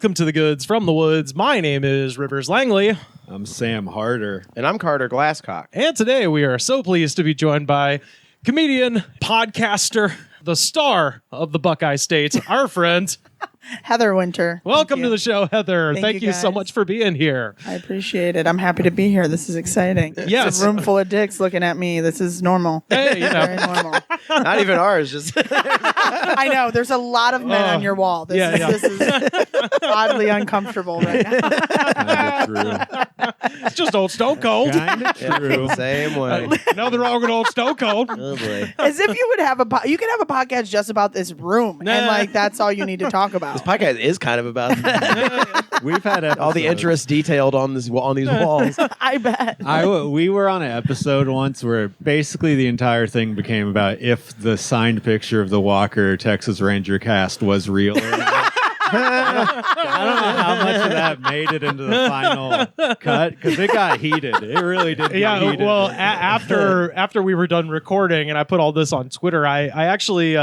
Welcome to the Goods from the Woods. My name is Rivers Langley. I'm Sam Harder. And I'm Carter Glasscock. And today we are so pleased to be joined by comedian, podcaster, the star of the Buckeye State, our friend, Heather Winter. Welcome to the show, Heather. Thank you you so guys. much for being here. I appreciate it. I'm happy to be here. This is exciting. Yes. It's a room full of dicks looking at me. This is normal. Hey, Very normal. Not even ours, just I know. There's a lot of men on your wall. This is oddly uncomfortable right now. Kinda It's just old Stone Cold. true. Kinda true. same way. Nothing wrong with old Stone Cold. Oh boy. As if you would have you could have a podcast just about this room, and like that's all you need to talk about. This podcast is kind of about We've had all the interest detailed on these walls. I bet. We were on an episode once where basically the entire thing became about if the signed picture of the Walker Texas Ranger cast was real or not. I don't know how much of that made it into the final cut because it got heated. It really did. Yeah, get heated. well, after we were done recording and I put all this on Twitter, I actually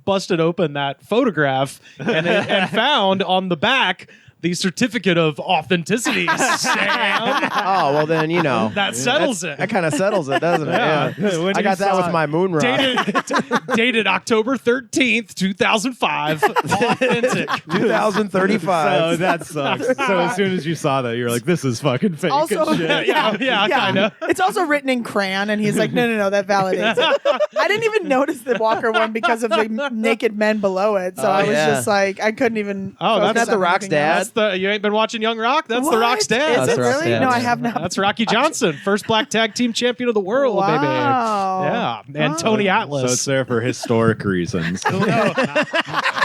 busted open that photograph and found on the back the certificate of authenticity, Sam. Oh, well then, That settles it. That kind of settles it, doesn't it? Yeah. When I you got that saw with it- my moon rock. Dated October 13th, 2005. Authentic. 2035. So that sucks. So as soon as you saw that, you're like, "This is fucking fake Also- and shit." Yeah, kind of. It's also written in crayon, and he's like, no, that validates it. I didn't even notice the Walker one because of the naked men below it. So I was yeah. just like, I couldn't even. Oh, focus that's the on Rock's anything dad? else. You ain't been watching Young Rock? That's the What? Rock's dad. Is That's it the Rock's really? dad. No, I have not. That's Rocky Johnson, first black tag team champion of the world, baby. Wow. Yeah, and Tony So Atlas. it's there for historic reasons.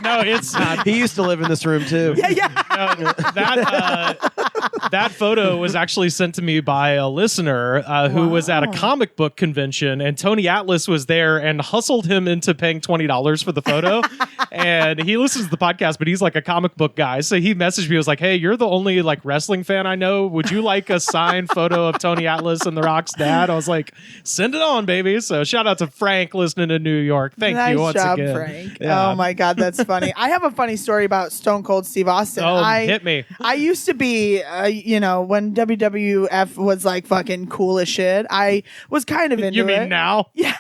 No, it's He used to live in this room too. Yeah. that photo was actually sent to me by a listener who was at a comic book convention, and Tony Atlas was there and hustled him into paying $20 for the photo. And he listens to the podcast, but he's like a comic book guy, so he messaged me. Was like, "Hey, you're the only like wrestling fan I know. Would you like a signed photo of Tony Atlas and The Rock's dad?" I was like, "Send it on, baby." So shout out to Frank listening in New York. Thank Nice you once job, again. Frank. Yeah. Oh my God, that's funny. I have a funny story about Stone Cold Steve Austin. Oh, hit me. I used to be, when WWF was like fucking cool as shit. I was kind of into You mean it. now? Yeah.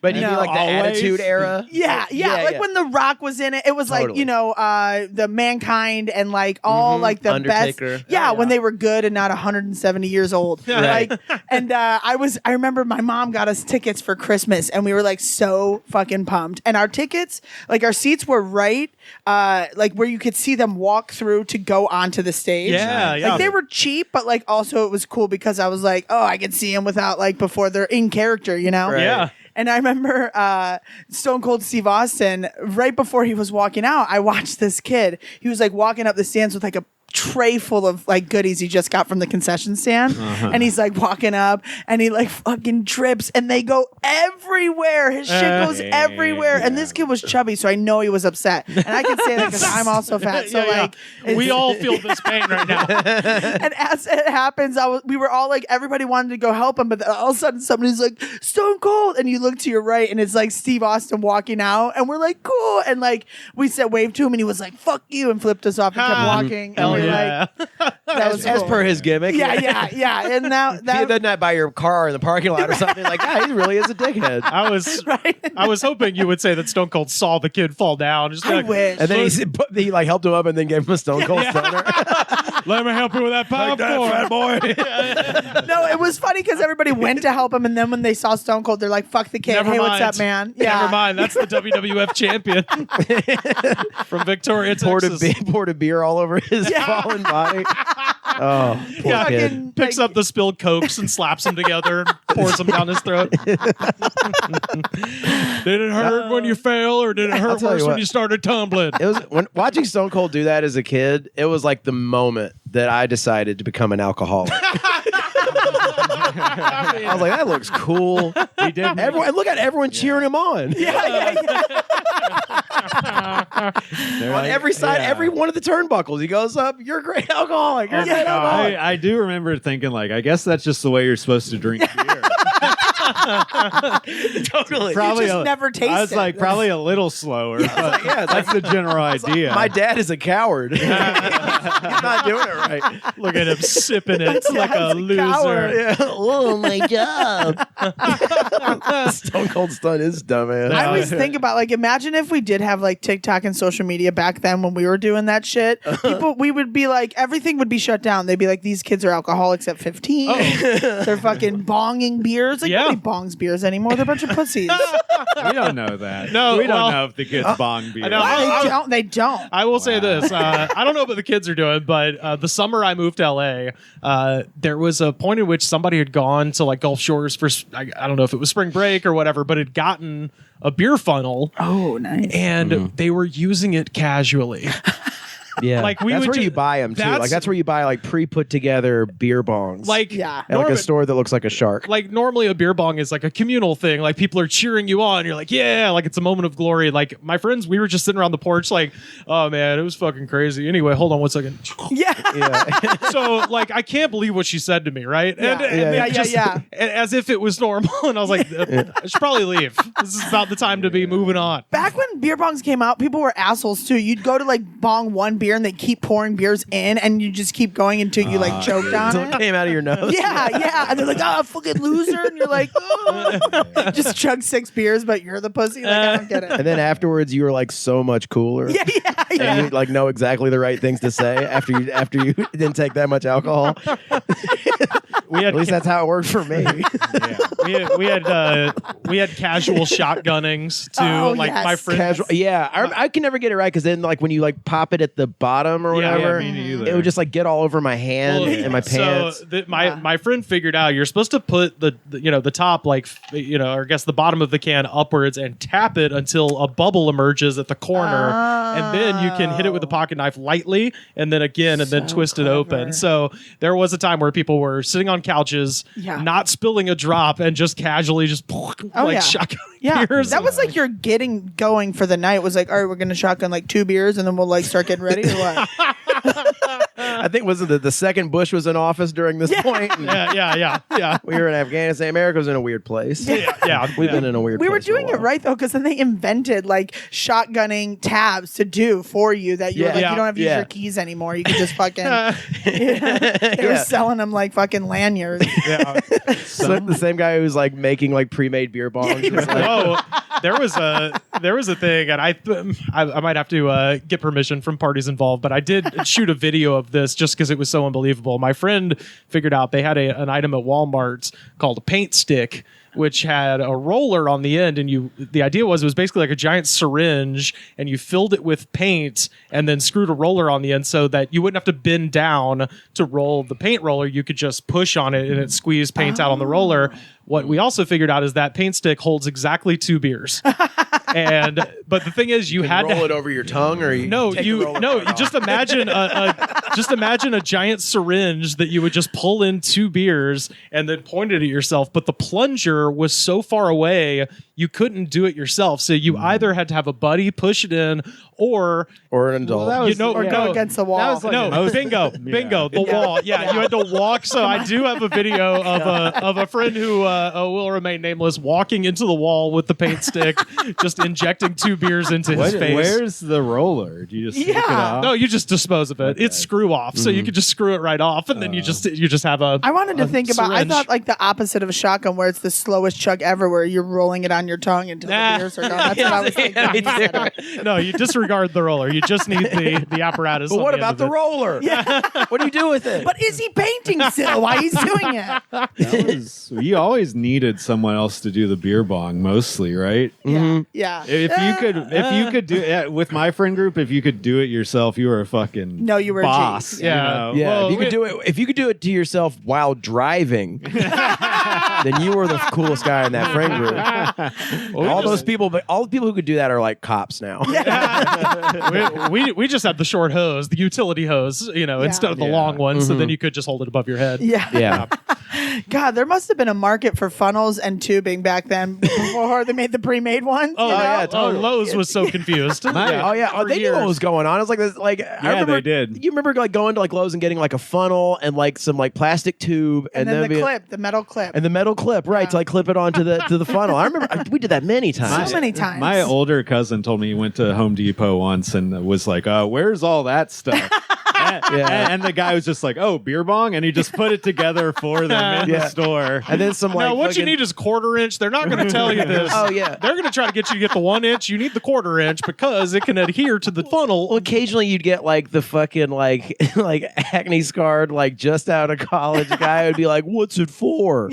But you No. mean like the Always? Attitude Era? Yeah, like when The Rock was in it, it was Totally. like, the Mankind and like all like the Undertaker. best. Yeah, when they were good and not 170 years old. Right. Like, and I remember my mom got us tickets for Christmas and we were like so fucking pumped. And our tickets, like our seats were right, like where you could see them walk through to go onto the stage. Yeah, yeah. Like they were cheap, but like also it was cool because I was like, oh, I could see them without like before they're in character, you know? Right. Yeah. And I remember Stone Cold Steve Austin, right before he was walking out, I watched this kid. He was like walking up the stands with like a tray full of like goodies he just got from the concession stand. And he's like walking up and he like fucking trips and they go everywhere. His shit goes everywhere. And this kid was chubby, so I know he was upset. And I can say that because I'm also fat. So Yeah, like yeah. We all feel this pain right now. and as it happens, we were all like, everybody wanted to go help him, but then all of a sudden somebody's like, Stone Cold, and you look to your right, and it's like Steve Austin walking out, and we're like, cool, and like we said, wave to him, and he was like, fuck you, and flipped us off and kept walking. Hell and we were yeah. like, that was As cool. per his gimmick. Yeah, and now If he did that by your car in the parking lot or something, like, he really is a dickhead. I was right. I was hoping you would say that Stone Cold saw the kid fall down. Just be I like, wish. And then he like helped him up and then gave him a Stone Cold Stunner. let me help you with that popcorn. fat boy. No, it was funny because everybody went to help him, and then when they saw Stone Cold, they're like, fuck the kid. Never hey, mind. what's up, man? Never mind. That's the WWF champion from Victoria, Texas. Poured a beer all over his fallen body. Oh, poor Yeah, kid. Fucking, Picks up the spilled cokes and slaps them together and pours them down his throat. Did it hurt when you fell, or did it hurt tell you worse when what. you started tumbling? It was when watching Stone Cold do that as a kid. It was like the moment that I decided to become an alcoholic. I was like, that looks cool. He did. Everyone, look at everyone cheering him on. yeah. They're On like, every side, yeah. every one of the turnbuckles, he goes up. You're a great alcoholic. You're a great alcoholic. I do remember thinking, like, I guess that's just the way you're supposed to drink beer. Totally. Probably just never tasted. I was like probably a little slower, but that's the general idea. My dad is a coward. He's not doing it right. Look at him sipping it like a loser. Yeah. Oh, my job. Stone Cold Stun is dumbass. I always think about like, imagine if we did have like TikTok and social media back then when we were doing that shit. We would be like, everything would be shut down. They'd be like, these kids are alcoholics at 15. They're fucking bonging beers. Like, nobody bongs beers anymore. They're a bunch of pussies. We don't know that. No, we don't well, know if the kids bong beer. I know. They don't. I will say this. I don't know what the kids are doing, but the summer I moved to LA, there was a point in which somebody had gone to like Gulf Shores for, I don't know if it was spring break or whatever, but had gotten a beer funnel. Oh, nice. And they were using it casually. Yeah, Like, we that's would where you ju- buy them too. that's- Like that's where you buy like pre-put together beer bongs. Like, Yeah. at like a store that looks like a shark. like normally a beer bong is like a communal thing. Like people are cheering you on. You're like, yeah, like it's a moment of glory. Like my friends, we were just sitting around the porch like, oh man, it was fucking crazy. Anyway, hold on one second. Yeah. Yeah. So like, I can't believe what she said to me, right? And Yeah. it just- Yeah. as if it was normal. And I was like, I should probably leave. This is about the time to be moving on. Back when beer bongs came out, people were assholes too. You'd go to like bong one beer and they keep pouring beers in, and you just keep going until you like choked on Until it it. came out of your nose. Yeah. And they're like, oh, fucking loser. And you're like, oh. Just chug 6 beers, but you're the pussy. Like, I don't get it. And then afterwards, you were like so much cooler. Yeah. And you like know exactly the right things to say after you didn't take that much alcohol. We had At least that's how it worked for me. we had casual shotgunnings too. Oh, like yes. my friend. Casual, yeah. I can never get it right because then like when you like pop it at the bottom or Yeah, whatever, me neither. it would just like get all over my hand and my pants. So my friend figured out you're supposed to put the top like or I guess the bottom of the can upwards and tap it until a bubble emerges at the corner, and then you can hit it with a pocket knife lightly, and then again, and then So twist it clever. open. So there was a time where people were sitting on couches, not spilling a drop, and just casually just yeah. shotgun Yeah, beers. that was like your getting going for the night. It was like, all right, we're gonna shotgun like 2 beers, and then we'll like start getting ready or what? I think was the second Bush was in office during this point. And yeah. we were in Afghanistan. America was in a weird place. Yeah. We've been in a weird We place. were doing for a it while. right though, because then they invented like shotgunning tabs to do for you that you're Yeah. like Yeah. you don't have to use Yeah. your keys anymore. You can just fucking. They were selling them like fucking lanyards. Yeah. So the same guy who's like making like pre-made beer bongs. It's like, Oh, there was a thing, and I might have to get permission from parties involved, but I did shoot a video of this just because it was so unbelievable. My friend figured out they had an item at Walmart called a paint stick, which had a roller on the end, and the idea was it was basically like a giant syringe, and you filled it with paint and then screwed a roller on the end so that you wouldn't have to bend down to roll the paint roller. You could just push on it and it squeezed paint out on the roller. What we also figured out is that paint stick holds exactly 2 beers. But the thing is, you had roll to it over your tongue, or you take the roller you right just off? imagine a giant syringe that you would just pull in 2 beers and then point it at yourself. But the plunger was so far away, you couldn't do it yourself. So you either had to have a buddy push it in, or or an adult. that was- you know, Or go against the wall. That was like no, most- bingo, the wall. Yeah, you had to walk. So I do have a video of a friend who will remain nameless walking into the wall with the paint stick, just injecting 2 beers into his face. Where's the roller? Do you just take it off? No, you just dispose of it. Okay. It's screw off, so you can just screw it right off, and then you just have a. I wanted to think about. syringe. I thought like the opposite of a shotgun, where it's the slowest chug ever, where you're rolling it on your tongue until Nah. the beers are gone. That's what I was thinking. Yeah, me when you said too. it. No, you disregard the roller. You just need the apparatus. But on what the end about of the it. roller? Yeah. What do you do with it? But is he painting still while he's doing it? You always needed someone else to do the beer bong, mostly, right? Yeah. If you could do with my friend group, if you could do it yourself, you were a fucking No, you were a boss. G. you Yeah. know? yeah, Well, if you could do it to yourself while driving, then you were the coolest guy in that friend group. All the people who could do that are like cops now. we just had the short hose, the utility hose, instead of the long one, so then you could just hold it above your head. Yeah. Yeah. God, there must have been a market for funnels and tubing back then before they made the pre-made ones. Oh, you know? yeah, totally. Lowe's was so confused. Oh yeah, For they knew what years. was going on. It was like this, like I remember they did. You remember like going to like Lowe's and getting like a funnel and like some like plastic tube, And then the being- clip, the metal clip. and the metal clip, right? To like clip it onto the funnel. I remember we did that many times. So many times. My older cousin told me he went to Home Depot once and was like, "Where's all that stuff?" and the guy was just like, "Oh, beer bong," and he just put it together for them in the Yeah. store. And then some like Now, what you fucking- need is quarter inch. They're not going to tell you this. Oh, yeah. They're going to try to get you to get the 1 inch. You need the quarter inch because it can adhere to the funnel. Well, occasionally you'd get like the fucking like like acne scarred like just out of college guy would be like, "What's it for?"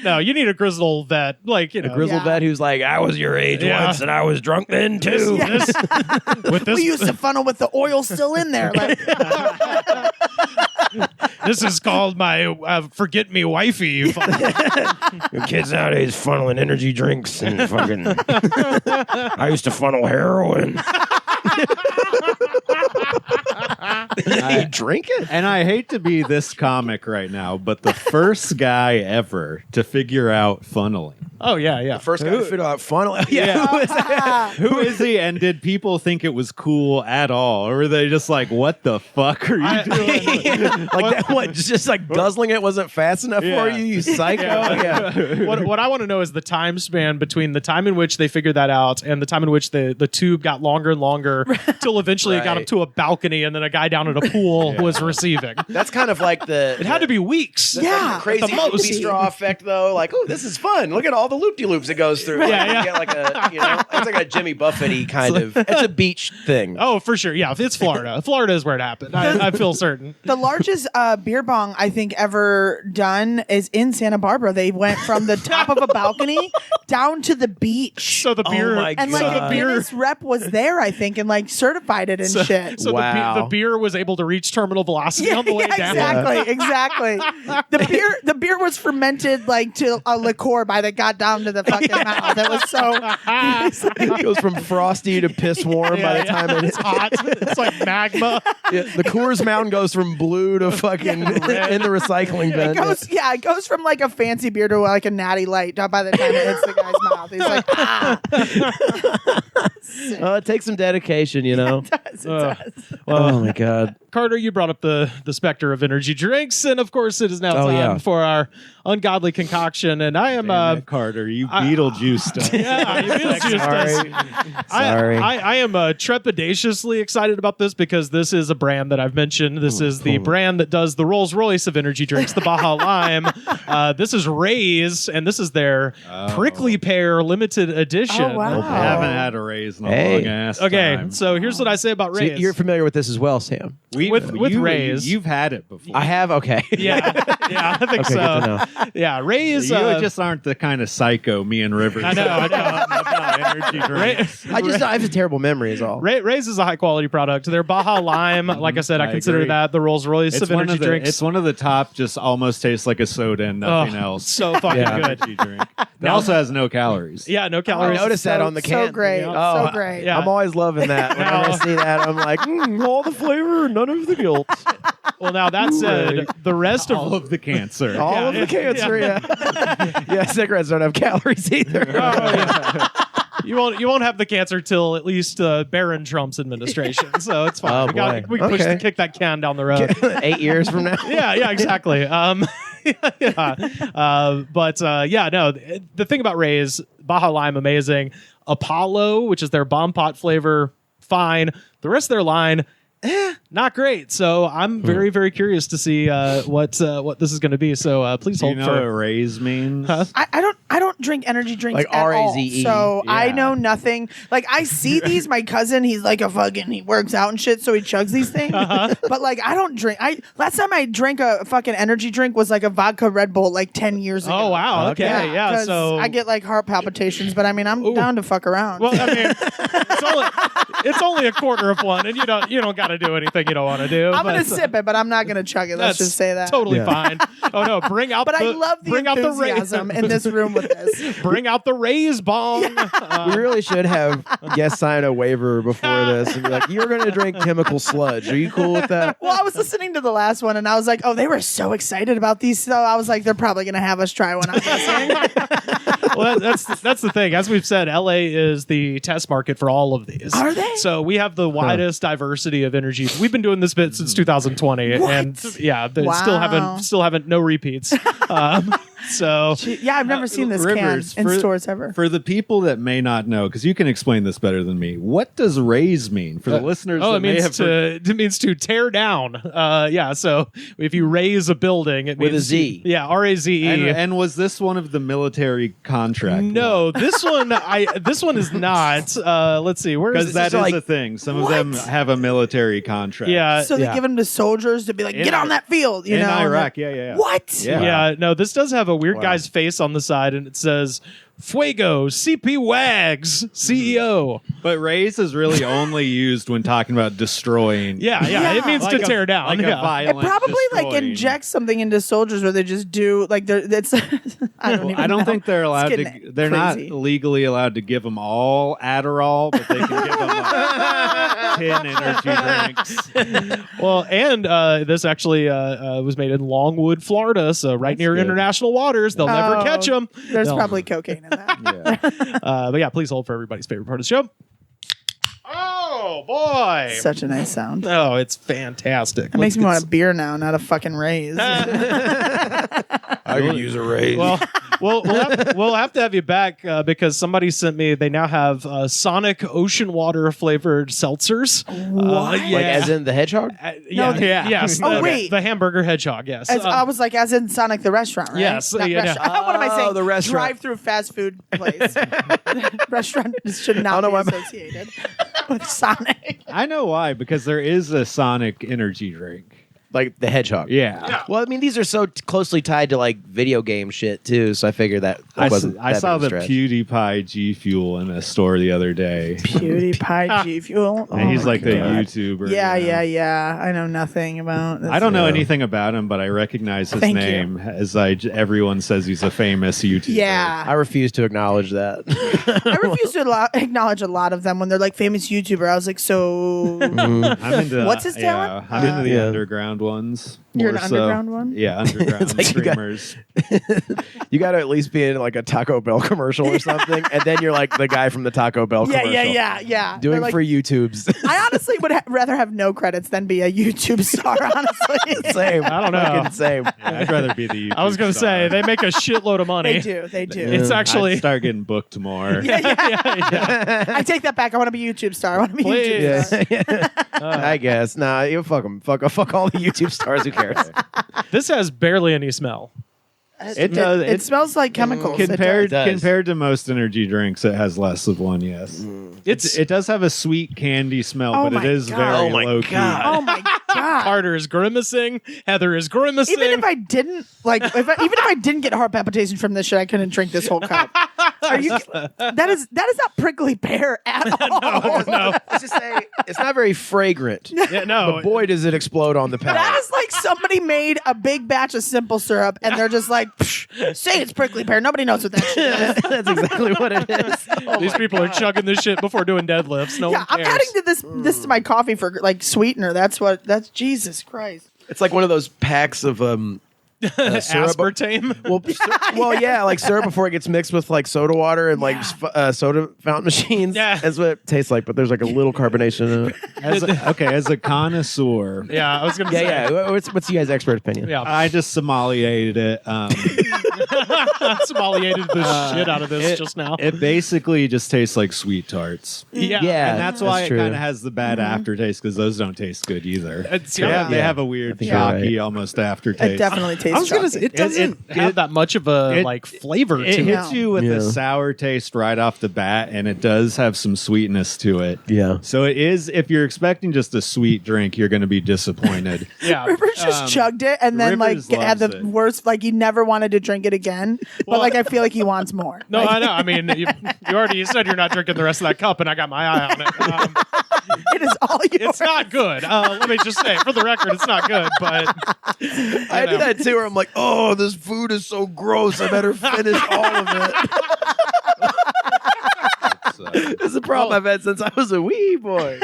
No, you need a grizzle vet. Like, you know. A grizzled vet who's like, "I was your age Yeah. once and I was drunk then too." This, with this, we used a funnel with the oil still in there. Like, this is called my forget me wifey. Your kids nowadays funneling energy drinks and fucking. I used to funnel heroin. You drink it? And I hate to be this comic right now, but the first guy ever to figure out funneling. Oh, yeah. First guy to figure out funnel. Yeah. Who is he? And did people think it was cool at all? Or were they just like, "What the fuck are you doing?" Like that one, just like guzzling it wasn't fast enough for you, you psycho. Yeah. What I want to know is the time span between the time in which they figured that out and the time in which the tube got longer and longer till eventually it got up Right. to a balcony and then a guy down at a pool was receiving. That's kind of like It had to be weeks. Yeah. crazy the most. movie straw effect, though. Like, oh, this is fun. Look at all the loop-de-loops it goes through. Like, Yeah, you yeah. get like a, it's like a Jimmy Buffett-y kind of. It's a beach thing. Oh, for sure. Yeah, it's Florida. Florida is where it happened. I feel certain. the largest beer bong I think ever done is in Santa Barbara. They went from the top of a balcony down to the beach. So the beer, my And like God. a Guinness rep was there, I think, and like certified it and shit. So Wow. the beer was able to reach terminal velocity on the way down. Exactly. The beer was fermented like to a liqueur by the got down to the fucking mouth. It was so. It goes from frosty to piss warm by the time it's hot. It's like magma. the Coors Mountain goes from blue to fucking in the recycling bin. It goes from like a fancy beer to like a natty light by the time it hits the guy's mouth. He's like, It takes some dedication, you know. it does. Oh my God. Carter, you brought up the specter of energy drinks, and of course, it is now time for our ungodly concoction. And I am Damn it, Carter, you Beetlejuice stuff. yeah, you Beetlejuice Sorry. does. Sorry. I am trepidatiously excited about this because this is a brand that I've mentioned. This is the brand that does the Rolls Royce of energy drinks, the Baja Lime. This is Ray's, and this is their prickly pear limited edition. Oh, wow. I haven't had a raise in a Hey. long ass Okay, time. so here's what I say about So Ray's. you're familiar with this as well, Sam. with Ray's. You've had it before. I have. Okay. yeah, I think Okay, so. good to know. Yeah, Ray's. You just aren't the kind of psycho me and Rivers. I know. about energy drinks. I have a terrible memory, is all. Ray's is a high quality product. Their Baja Lime, like I said, I consider agree. that the Rolls Royce of energy drinks. It's one of the top. Just almost tastes like a soda and nothing else. So fucking Yeah. good. Energy drink. It also has no calories. Yeah, no I calories. noticed that So- on the can. so great. Oh, So great. Yeah. I'm always loving that. Whenever I Now- see that, I'm like, all the flavor, none of the guilt. Well, now that said, the rest All of of the cancer. All Yeah, of the cancer, yeah. Cigarettes don't have calories either. you won't have the cancer till at least Barron Trump's administration. So it's fine. Oh, we boy. can Okay. kick that can down the road. 8 years from now. yeah, exactly. Yeah. No. The thing about Ray's Baja Lime, amazing. Apollo, which is their bomb pot flavor, fine. The rest of their line, not great. So I'm very, very curious to see what this is going to be. So please Do you hold know what for. raise means? Huh? I don't drink energy drinks Like at all. RAZE. So I Yeah. know nothing. Like I see these. My cousin, he's like he works out and shit, so he chugs these things. But like I don't drink. Last time I drank a fucking energy drink was like a vodka Red Bull like 10 years ago. Oh wow. Okay. Yeah. 'cause So I get like heart palpitations, but I mean I'm down to fuck around. Well, I mean, it's only a quarter of one, and you don't got to do anything you don't want to do. I'm gonna sip it, but I'm not gonna chug it. Let's just say that. Totally fine. Oh no, bring out. But I love the enthusiasm in this room with this. Bring out the Raise bong. We really should have guests sign a waiver before this and be like, "You're going to drink chemical sludge. Are you cool with that?" Well, I was listening to the last one, and I was like, "Oh, they were so excited about these." So I was like, "They're probably gonna have us try one." I'm guessing. Well, that's the thing. As we've said, LA is the test market for all of these. Are they? So we have the widest diversity of energy. We've been doing this bit since 2020, and yeah, they still haven't no repeats. So Yeah, I've never seen this Rivers, can in stores ever. For the people that may not know, because you can explain this better than me, what does raise mean for the listeners? Oh, that it means to tear down. Yeah, so if you raise a building, it With means a Z. Yeah, RAZE. And was this one of the military contract? No, this one this one is not. Let's see, where is Because it? that is like- a thing. Some of them have a military contract. Yeah, So they give them to soldiers to be like, "Get on that field," you in know? Iraq. Yeah. What? Yeah. Yeah, no, this does have a weird guy's face on the side, and it says Fuego CP Wags CEO. But raise is really only used when talking about destroying. Yeah, it means Like to a- tear down. Like yeah. a violent It probably like destroying. injects something into soldiers where they just do like it's. I don't even I don't know. think they're allowed It's to. getting They're crazy. not legally allowed to give them all Adderall, but they can give them like 10 energy drinks. Well, and this actually was made in Longwood, Florida, so right near good. international waters. They'll never Oh, catch them. There's probably cocaine in that. Yeah. But yeah, please hold for everybody's favorite part of the show. Oh boy! Such a nice sound. Oh, it's fantastic. It makes me want a beer now, not a fucking raise. I could use a raise. Well, we'll have to have you back because somebody sent me. They now have Sonic ocean water flavored seltzers. What? Yeah. Like as in the hedgehog? Yeah, yeah. yes. Oh, the, wait. the hamburger hedgehog. Yes. I was like, as in Sonic the restaurant, right? Yes, Not yeah, restaurant. What am I saying? the restaurant. Drive-through fast food place. Restaurant should not know be why- associated with Sonic. I know why, because there is a Sonic energy drink. Like the hedgehog. Yeah. Well, I mean, these are so closely tied to like video game shit too, so I figured that wasn't. I that saw big a the stretch. PewDiePie G Fuel in a store the other day. PewDiePie G Fuel. And he's my like the God. YouTuber. Yeah, you know. yeah. I know nothing about this. I don't know anything about him, but I recognize his Thank you. name as everyone says he's a famous YouTuber. Yeah. I refuse to acknowledge that. I refuse to acknowledge a lot of them when they're like famous YouTuber. I was like, so I'm into What's his talent? I'm into the Yeah. underground ones. You're more an so. underground one? Yeah, underground It's like you got- streamers. You got to at least be in like a Taco Bell commercial or something, and then you're like the guy from the Taco Bell commercial. yeah. Doing They're like, for YouTubes. I honestly would rather have no credits than be a YouTube star, honestly. Same. I don't know. Fucking same. Yeah, I'd rather be the YouTube I was going to say star. they make a shitload of money. They do. It's actually. I'd start getting booked more. Yeah. I take that back. I want to be a YouTube star. I want to be a Please. YouTube star. I guess. Nah, you fuck them. Fuck all the YouTube stars. Who cares? This has barely any smell. It does. It smells like chemicals. It Compared does. compared to most energy drinks, it has less of one. Yes, it does have a sweet candy smell, Oh but my it is God. very Oh my low key. God. Oh my God. Carter is grimacing. Heather is grimacing. Even if I didn't even if I didn't get heart palpitations from this shit, I couldn't drink this whole cup. Are you? That is not prickly pear at all. no. Let's just say it's not very fragrant. Yeah, no. But boy, does it explode on the palate. That is like somebody made a big batch of simple syrup and they're just like, "Psh, say it's prickly pear. Nobody knows what that shit is. That's exactly what it is. These people are chugging this shit before doing deadlifts. No Yeah, one I'm cares. adding to this to my coffee for like sweetener. That's Jesus Christ. It's like one of those packs of syrup. aspartame. Well, yeah, like syrup before it gets mixed with like soda water and like soda fountain machines. Yeah. That's what it tastes like, but there's like a little carbonation in it. As a connoisseur, Yeah, I was gonna say. Yeah. What's you guys' expert opinion? Yeah. I just sommeliated it. Sommeliated the shit out of this just now. It basically just tastes like sweet tarts, Yeah. Yeah. and that's why That's it true. kind of has the bad aftertaste because those don't taste good either. It's- They yeah. have a weird think you're chalky, right. almost aftertaste. It definitely tastes. I was gonna chalky. say it doesn't have that much of a it- like flavor It to hits it. you with Yeah. a sour taste right off the bat, and it does have some sweetness to it. Yeah. So it is. If you're expecting just a sweet drink, you're going to be disappointed. Yeah. Rivers just chugged it and then Rivers like had loves the it. worst. Like he never wanted to drink it again, but like I feel like he wants more. No, Like, I know. I mean, you already said you're not drinking the rest of that cup, and I got my eye on it. It is all yours. It's not good. Let me just say, for the record, it's not good. But I do that too, where I'm like, oh, this food is so gross. I better finish all of it. It's a problem I've had since I was a wee boy.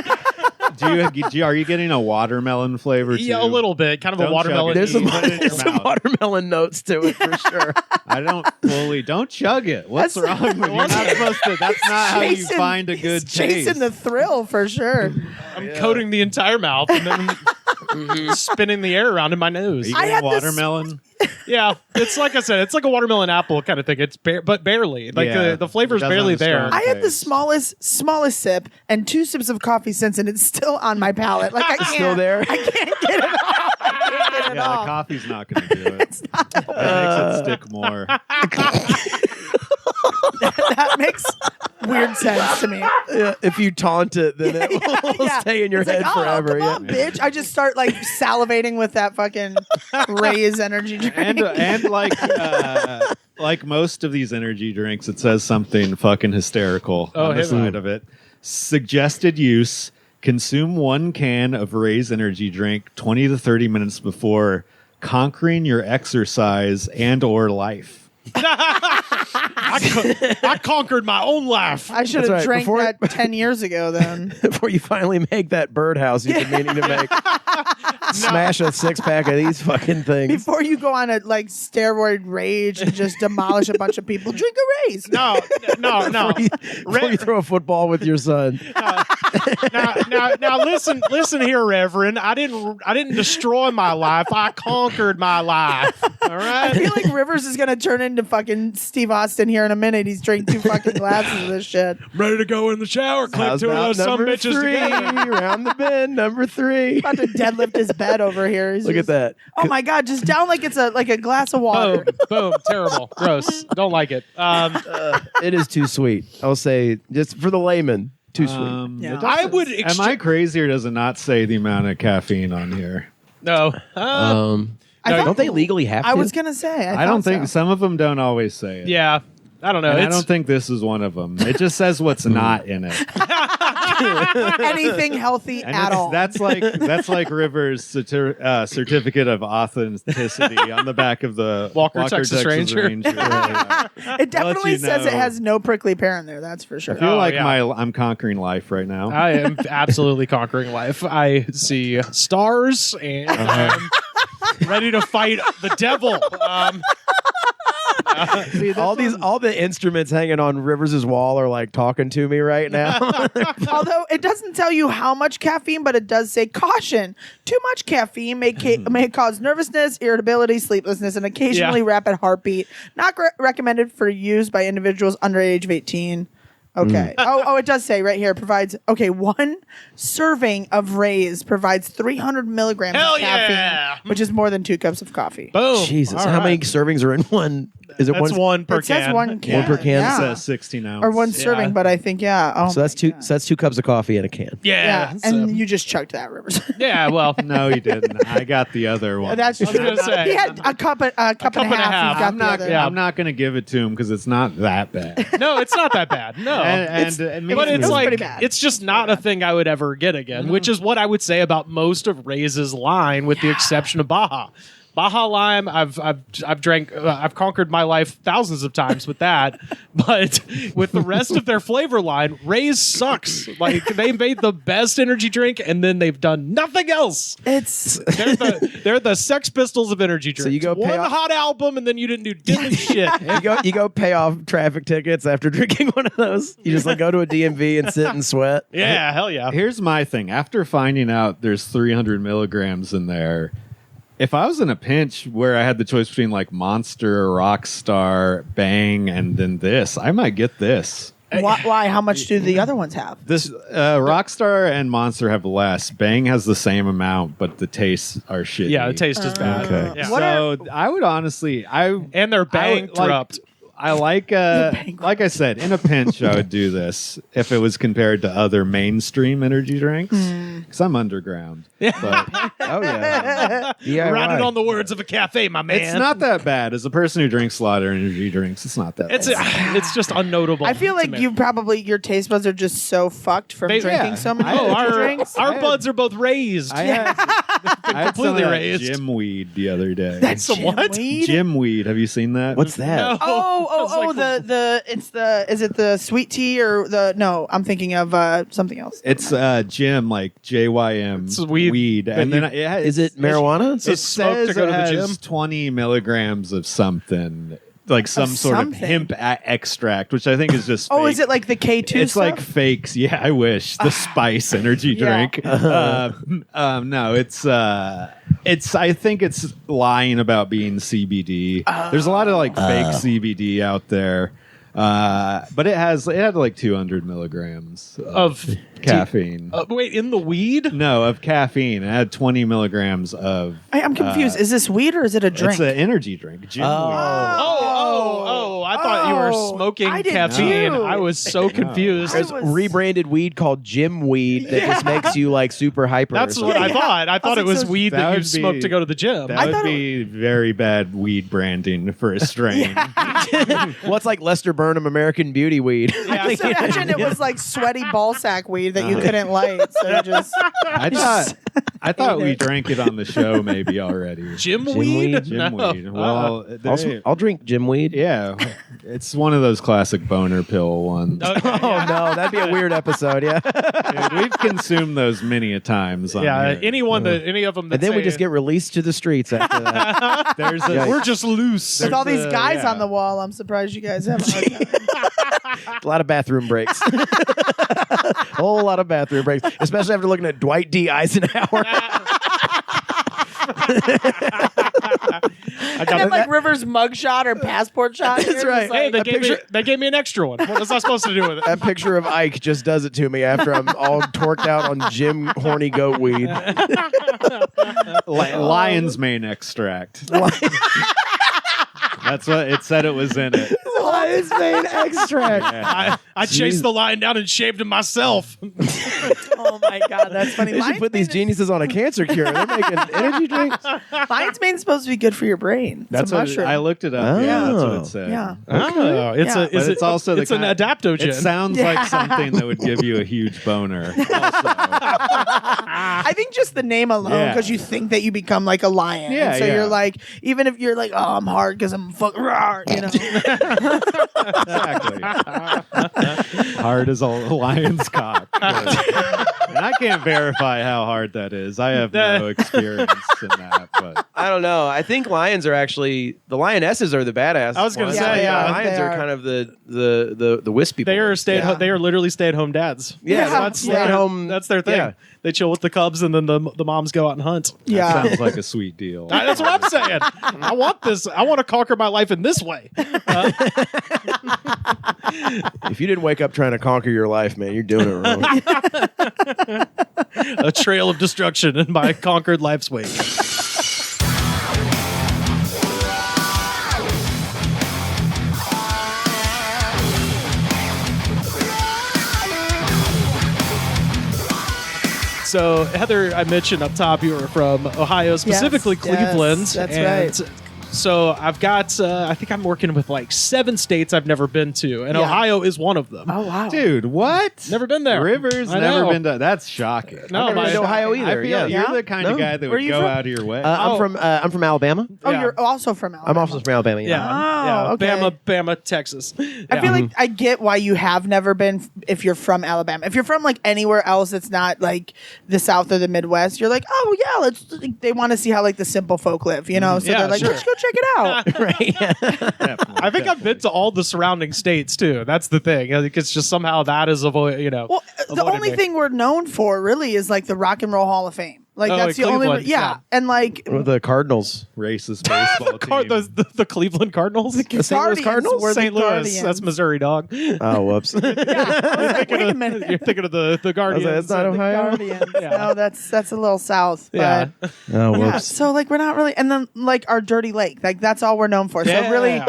Are you getting a watermelon flavor too? yeah, a little bit, kind of Don't a watermelon. There's Put it in your some mouth. watermelon notes to it for sure. Don't chug it. What's That's- wrong with you? You're not supposed to. That's not how you Chasing- find a good he's chasing taste. the thrill for sure. I'm coating the entire mouth and then spinning the air around in my nose. Are you I getting had this- watermelon? Yeah, it's like I said, it's like a watermelon apple kind of thing. It's but barely. Like Yeah, the flavor's it doesn't barely have a there. strong I had the taste. smallest sip and 2 sips of coffee since, and it's still on my palate. Like I can't. Still there? I can't get it off. I can't get it Yeah, the off. coffee's not going to do it. It makes it stick more. That makes weird sense to me. Yeah, if you taunt it, then it will Yeah. stay in your It's head like, oh, forever. Come on, bitch! I just start like salivating with that fucking Ray's energy drink. And like most of these energy drinks, it says something fucking hysterical on the hit me. side of it. Suggested use: consume 1 can of Ray's energy drink 20 to 30 minutes before conquering your exercise and or life. I conquered my own life. I should That's have right. drank Before- that 10 years ago. Then Before you finally make that birdhouse you've been meaning to make. Smash a 6-pack of these fucking things. before you go on a like steroid rage and just demolish a bunch of people, drink a Ray's. No. Before you throw a football with your son. Now listen here, Reverend. I didn't destroy my life. I conquered my life. All I right. feel like Rivers is gonna turn into fucking Steve Austin here in a minute. He's drank 2 fucking glasses of this shit. Ready to go in the shower. Clip How's 2 of about those some number bitches 3? together. Round the bend, number 3. About to deadlift his bed over here. He's Look at just- that. Oh my god, just down like it's a glass of water. Boom. Terrible. Gross. Don't like it. It is too sweet. I'll say, just for the layman, too sweet. Yeah. I would. Am I crazy or does it not say the amount of caffeine on here? No. I thought- Don't they legally have to? I was gonna say. I don't thought think so. some of them don't always say it. Yeah. I don't know. And I It's- don't think this is one of them. It just says what's not in it. anything healthy And at all. that's like Rivers' certificate of authenticity on the back of the Walker, Texas Ranger. Yeah. It definitely you says it know. has no prickly pear in there. That's for sure. I feel Oh, like yeah. I'm conquering life right now. I am absolutely conquering life. I see stars and I'm ready to fight the devil. all the instruments hanging on Rivers' wall are like talking to me right now. Although it doesn't tell you how much caffeine, but it does say caution. Too much caffeine may cause nervousness, irritability, sleeplessness, and occasionally Yeah. rapid heartbeat. Not recommended for use by individuals under the age of 18. Okay. Oh, it does say right here provides 1 serving of Ray's provides 300 milligrams Hell of caffeine, yeah. which is more than 2 cups of coffee. Boom. Jesus, All how many right. servings are in one? Is it That's one per It says can. 1 can. One per can? It Yeah. says 16 ounce. Or 1 serving, but I think Oh, So that's my two. God. So that's 2 cups of coffee in a can. Yeah. Yeah, so- and you just chugged that, Rivers. yeah. Well, No, you didn't. I got the other one. That's I was true. gonna say. He had a cup and a half. and a half. He's got I'm the not. other. yeah. I'm not going to give it to him because it's not that bad. no, it's not that bad. No. And But it's was like pretty bad. it's just not a thing I would ever get again, which is what I would say about most of Ray's line, with the exception of Baja. Baja Lime, I've drank, I've conquered my life thousands of times with that, but with the rest of their flavor line, Ray's sucks. Like they made the best energy drink, and then they've done nothing else. It's They're the Sex Pistols of energy drinks. you go pay one off- hot album, and then you didn't do diddly shit. You go pay off traffic tickets after drinking one of those. You just like go to a DMV and sit and sweat. Yeah, hell yeah. Here's my thing. After finding out there's 300 milligrams in there, if I was in a pinch where I had the choice between like Monster, Rockstar, Bang, and then this, I might get this. why? How much do the other ones have? This Rockstar and Monster have less. Bang has the same amount, but the tastes are shitty. Yeah, the taste is bad. Okay. Yeah. What So I would honestly, And they're bankrupt. I like I said, in a pinch, I would do this if it was compared to other mainstream energy drinks because I'm underground. But Oh yeah. DIY. Riding on the words of a cafe, my man. it's not that bad. As a person who drinks a lot of energy drinks, it's not that It's bad. it's just unnotable. I feel to like me. your taste buds are just so fucked from They- drinking yeah. so many Oh, energy our drinks. buds are both raised. I had completely some of that raised. gym weed the other day. That's Some what? weed? Gym weed. Have you seen that? What's that? No. Oh, is it the sweet tea or no, I'm thinking of something else. It's gym, like JYM It's weed that and you- then it has, Is it marijuana? So It smoke to says go it to the has gym? 20 milligrams of something, like some sort something. of hemp extract, which I think is just. Oh, fake. is it like the K2 It's stuff? like fakes. Yeah, I wish the spice energy Yeah. drink. No, it's. I think it's lying about being CBD. There's a lot of like fake CBD out there, but it had like 200 milligrams Of caffeine. wait, in the weed? No, of caffeine. It had 20 milligrams of. I'm confused. Is this weed or is it a drink? It's an energy drink. Gym weed. Oh! I thought you were smoking I did caffeine. too. I was so confused. There's was- rebranded weed called gym weed that just makes you like super hyper. That's or what something. I thought. I thought was it was like, so- weed That that you would smoked be- to go to the gym. That thought would be very bad weed branding for a strain. Well, it's like Lester Burnham American Beauty weed. I just imagine it was like sweaty ball sack weed that you couldn't light. So you just I thought we drank it on the show maybe already. Gym Gym weed? weed? Gym No. weed. Well, I'll drink gym weed. yeah, it's one of those classic boner pill ones. Okay, Oh no, that'd be a weird episode. Yeah. Dude, we've consumed those many a times. On yeah, here. any of them that And then we say- just get released to the streets after that. There's a, Yeah. we're just loose. with all these There's a- guys yeah. on the wall. I'm surprised you guys have a hard time. A lot of bathroom breaks. A whole lot of bathroom breaks, especially after looking at Dwight D. Eisenhower. And then like River's mugshot or passport shot. That's You're just right. Hey, like- they gave me an extra one. What was I supposed to do with it? That picture of Ike just does it to me after I'm all torqued out on Jim horny goat weed. lion's mane extract. That's what it said. It was in it. Lion's mane extract. Yeah. I chased the lion down and shaved him myself. oh my god, that's funny. They should put these geniuses on a cancer cure. They're making energy drinks. Lion's mane's supposed to be good for your brain. That's it's a what mushroom. I looked it up. Yeah, that's what Oh. it said. Yeah. Oh, it's Yeah. a. Is But it's also the it's an kind- adaptogen. It sounds like something that would give you a huge boner. Also. I think just the name alone, Yeah. because you think that you become like a lion. Yeah, And so yeah. you're like, even if you're like, oh, I'm hard because I'm fucking rawr, you know. Exactly. Hard as a lion's cock. And I can't verify how hard that is. I have no experience in that. But I don't know. I think lions are actually the lionesses are the badass. I was gonna ones. say, yeah. lions They are are. kind of the wispy. They are boys. They are literally stay-at-home dads. Yeah, that's stay at home. That's their thing. Yeah. They chill with the cubs, and then the moms go out and hunt. Yeah. sounds like a sweet deal. That's what I'm saying. I want this. I want to conquer my life in this way. If you didn't wake up trying to conquer your life, man, you're doing it wrong. A trail of destruction in my conquered life's wake. So, Heather, I mentioned up top you were from Ohio, specifically Yes, Cleveland. that's and right. So I've got, I think I'm working with like 7 states I've never been to, and Yeah. Ohio is one of them. Oh, wow. Dude, what? Never been there. Rivers I never know. been to. That's shocking. No, I've never my- been to Ohio I either. feel Yeah. you're Yeah? the kind of No? guy that Where would you go from? out of your way. I'm from Alabama. Oh, Yeah. you're also from Alabama. I'm also from Alabama. Yeah. Yeah. Oh, okay. Bama, Texas. I feel like I get why you have never been if you're from Alabama. If you're from like anywhere else that's not like the South or the Midwest, you're like, oh yeah, let's. They want to see how like the simple folk live, you know? So Yeah, they're like, sure. let's go check it out. Right. Yeah. Definitely, I think I've been to all the surrounding states too. That's the thing. I think it's just somehow that is avoid. Well, the avoided only me. thing we're known for really is like the Rock and Roll Hall of Fame. Like Oh, that's in the only. Cleveland, Yeah. yeah. And like With the Cardinals. racist baseball team. the Cleveland Cardinals, St. Louis Guardians Cardinals? were the St. Louis. Guardians. That's Missouri, dog. Oh, whoops. Yeah. Wait a minute. You're thinking of the Guardians. that's not and- Ohio. Guardians. Yeah. No, that's a little south. Yeah. But Oh, yeah. whoops. So like we're not really, and then like our Dirty Lake, like that's all we're known for. Yeah. So really,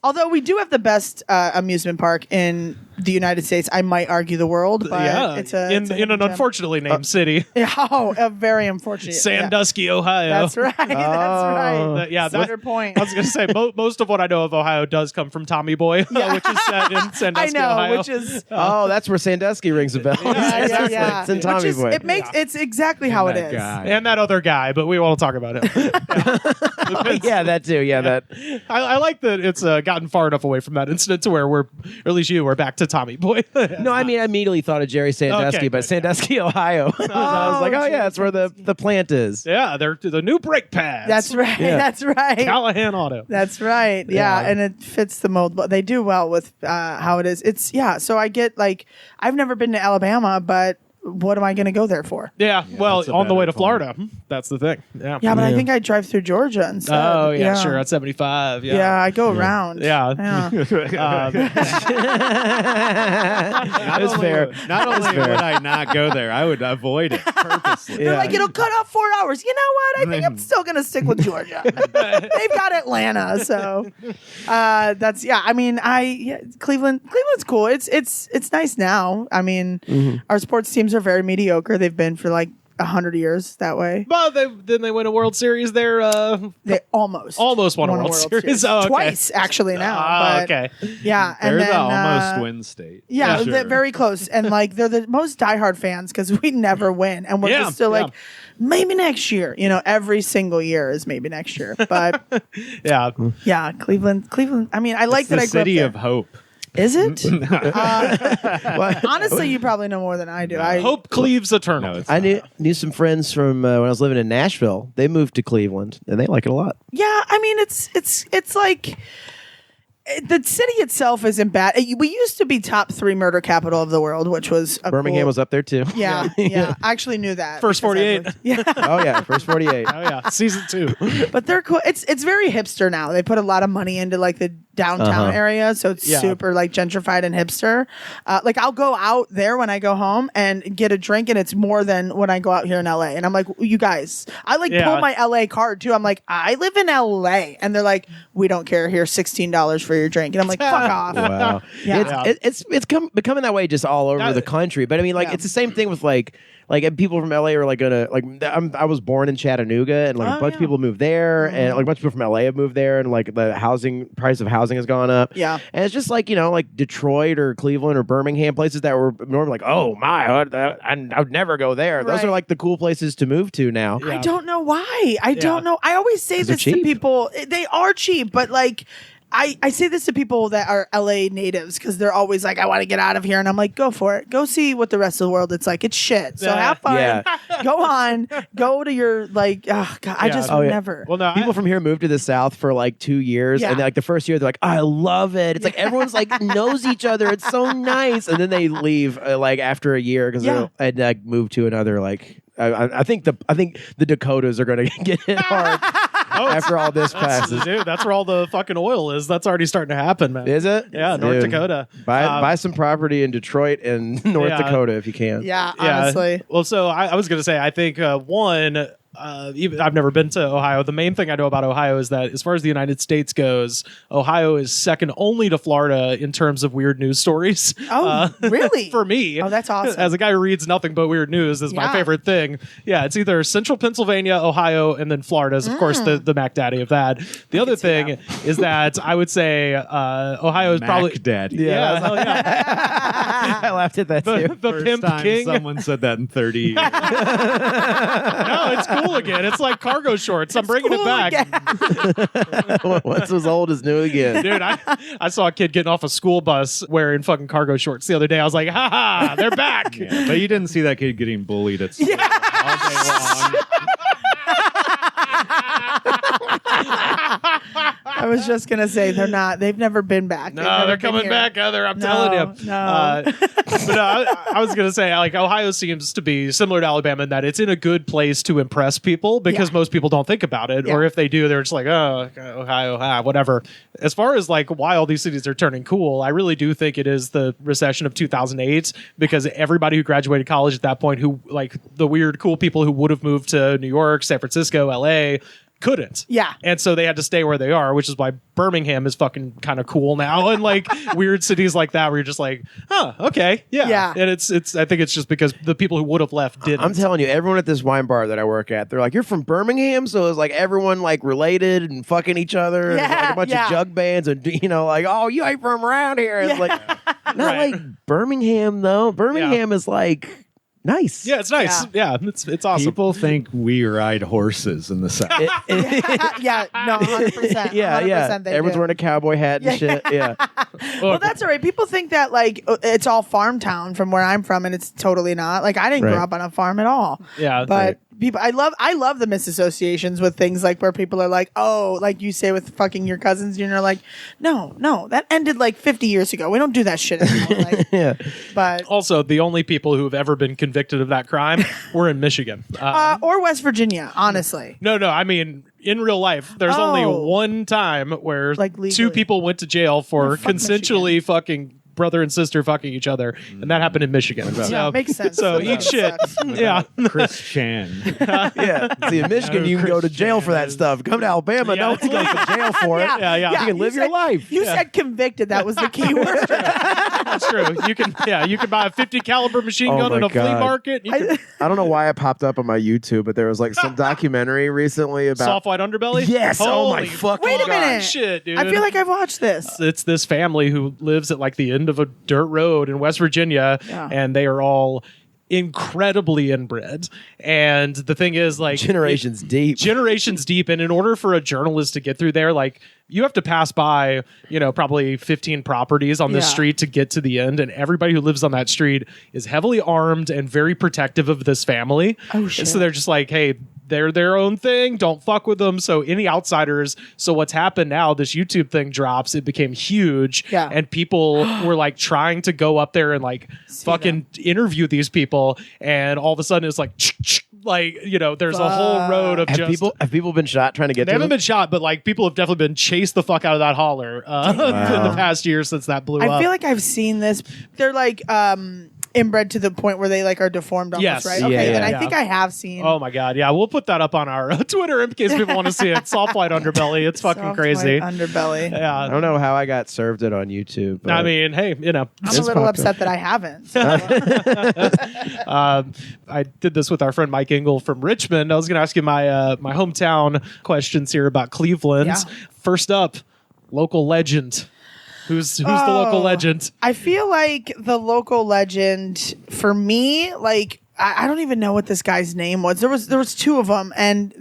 although we do have the best amusement park in the United States. I might argue the world, but it's a in an unfortunately named city, a very unfortunate Sandusky, Ohio. That's right. That's right. That's your point. I was going to say most of what I know of Ohio does come from Tommy Boy, which is set in Sandusky, Ohio. Which is that's where Sandusky rings a bell. yeah. It's in Tommy Boy. It's exactly how it is. And that other guy, but we won't talk about him. Yeah, that too. Yeah, that. I like that it's gotten far enough away from that incident to where or at least we're back to Tommy Boy. No, I mean, I immediately thought of Jerry Sandusky, but Sandusky, Ohio. So I was like, that's where the plant is. Yeah, they're the new brake pads. That's right. Yeah. That's right. Callahan Auto. That's right. Yeah, and it fits the mold. But they do well with how it is. It's so I get I've never been to Alabama, but what am I going to go there for? Yeah, well, on the way to point. Florida. That's the thing. Yeah, but I think I drive through Georgia instead. Oh, yeah, sure. At 75. Yeah. Yeah, I go around. Yeah. That's fair. Not only would I not go there, I would avoid it purposely. They're like, it'll cut off 4 hours. You know what? I think I'm still going to stick with Georgia. They've got Atlanta, so that's I mean, Cleveland's cool. It's nice now. I mean, our sports teams are very mediocre. They've been for 100 years that way. But then they win a World Series there. They almost won a World Series. Oh, okay. Twice actually now. Okay. Yeah, and They're then, the almost win state. Yeah, Sure. they're very close, and they're the most diehard fans because we never win, and we're just still maybe next year. Every single year is maybe next year. But yeah, Cleveland. I mean, I like It's that. the I grew up city there. of hope. Is it? Honestly, you probably know more than I do. Hope cleaves eternal. No, I knew some friends from when I was living in Nashville. They moved to Cleveland, and they like it a lot. Yeah, I mean, it's like the city itself isn't bad. We used to be top 3 murder capital of the world, which was Birmingham was up there too. Yeah. I actually knew that. First 48. Yeah. Oh yeah, first 48. Oh yeah, season 2. But they're cool. It's very hipster now. They put a lot of money into the downtown area, so it's super gentrified and hipster. I'll go out there when I go home and get a drink, and it's more than when I go out here in LA. And I'm like, you guys, I pull my LA card too. I'm like, I live in LA, and they're like, we don't care. Here's $16 for your drink, and I'm like, fuck off. Wow. Yeah. It's becoming that way just all over the country. But I mean, it's the same thing with people from LA are I was born in Chattanooga, and a bunch of people moved there, and a bunch of people from LA have moved there, and the price of housing has gone up. Yeah, and it's just Detroit or Cleveland or Birmingham, places that were normally oh my, I would never go there. Those are the cool places to move to now. I don't know why. I don't know. I always say this to people. They are cheap, but I say this to people that are LA natives because they're always like, I want to get out of here. And I'm like, go for it. Go see what the rest of the world it's like. It's shit. So have fun. Yeah. Go on. Go to your, God, I just would never. Well, no, people from here moved to the South for 2 years. Yeah. And the first year, they're like, I love it. It's everyone's knows each other. It's so nice. And then they leave after a year because and move to another, I think the Dakotas are going to get hit hard. After all this passes. Dude, that's where all the fucking oil is. That's already starting to happen, man. Is it? Yeah, North Dakota. Buy some property in Detroit and North Dakota if you can. Yeah, honestly. Well, so I was going to say, I think I've never been to Ohio. The main thing I know about Ohio is that as far as the United States goes, Ohio is second only to Florida in terms of weird news stories. Oh, really? For me. Oh, that's awesome. As a guy who reads nothing but weird news is my favorite thing. Yeah, it's either central Pennsylvania, Ohio, and then Florida is, of course, the Mac Daddy of that. The other thing is that I would say Ohio is probably... Mac Daddy. Yeah, hell yeah. I laughed at that too. The First Pimp time King. someone said that in 30 years. No, it's cool again. It's like cargo shorts. I'm bringing it back. Once was old is new again. Dude, I saw a kid getting off a school bus wearing fucking cargo shorts the other day. I was like, ha ha, they're back. Yeah, but you didn't see that kid getting bullied at school all day long. I was just going to say they've never been back. No, they're coming back, Heather. I'm telling you. No. But I was going to say, Ohio seems to be similar to Alabama in that it's in a good place to impress people because most people don't think about it. Yeah. Or if they do, they're just like, oh, Ohio, whatever. As far as why all these cities are turning cool, I really do think it is the recession of 2008 because everybody who graduated college at that point, who the weird, cool people who would have moved to New York, San Francisco, LA, couldn't. Yeah. And so they had to stay where they are, which is why Birmingham is fucking kind of cool now. And like weird cities like that where you're just like, huh, okay. Yeah. Yeah. And it's I think it's just because the people who would have left didn't. I'm telling you, everyone at this wine bar that I work at, they're like, "You're from Birmingham," so it's like everyone like related and fucking each other, and like a bunch of jug bands, and like, "Oh, you ain't from around here." It's like not like Birmingham though. Birmingham is like nice. Yeah, it's nice. Yeah, it's awesome. People think we ride horses in the South. Yeah, no, 100%. Yeah, 100% they Everyone's do. wearing a cowboy hat and shit. Yeah. Well, that's all right. People think that like it's all farm town from where I'm from, and it's totally not. Like I didn't grow up on a farm at all. Yeah, but people, I love the misassociations with things like where people are like, oh, like you say with fucking your cousins, and you're like, no, that ended like 50 years ago. We don't do that shit anymore. Like, Yeah. but also the only people who have ever been convicted of that crime were in Michigan. or West Virginia, honestly. No, I mean, in real life, there's only one time where Like two legally. people went to jail for fuck consensually fucking brother and sister fucking each other, and that happened in Michigan. Yeah, makes sense. So That eat shit. sucks. Yeah. Chris Chan. Yeah. See, in Michigan, you can go to jail for that stuff. Come to Alabama, Yeah, no one it's goes to jail for it. Yeah. You can live You your said- life. You said convicted. That was the key word. That's true. You can buy a 50 caliber machine Oh gun in my a flea God. market. You can I don't know why it popped up on my YouTube, but there was like some documentary recently about. soft white underbelly. Yes. Oh my Holy fucking Wait a God. minute. shit, dude. I feel like I've watched this. It's this family who lives at like the end of a dirt road in West Virginia, Yeah. and they are all incredibly inbred. And the thing is, like, Generations deep. generations deep, and in order for a journalist to get through there, like, you have to pass by, probably 15 properties on this Yeah. street to get to the end, and everybody who lives on that street is heavily armed and very protective of this family. Oh, And shit. so they're just like, hey, they're their own thing, don't fuck with them. So any outsiders, so what's happened now, this YouTube thing drops, it became huge, Yeah. and people were like trying to go up there and like fucking interview these people, and all of a sudden it's like there's a whole road of Have people been shot trying to get they to haven't them? been shot, but like people have definitely been chased the fuck out of that holler in the past year since that blew up. I feel like I've seen this. They're like inbred to the point where they like are deformed almost, Yes. right? Yeah, Okay, then yeah. I think I have seen. Oh my god, yeah, we'll put that up on our Twitter in case people want to see it. Soft white underbelly, it's fucking Soft crazy. white underbelly. I Yeah, don't know how I got served it on YouTube. But I mean, hey, I'm a It's little popped upset up. that I haven't. I did this with our friend Mike Engel from Richmond. I was going to ask you my my hometown questions here about Cleveland. Yeah. First up, local legend. Who's the local legend? I feel like the local legend for me, like I don't even know what this guy's name was. There was two of them, and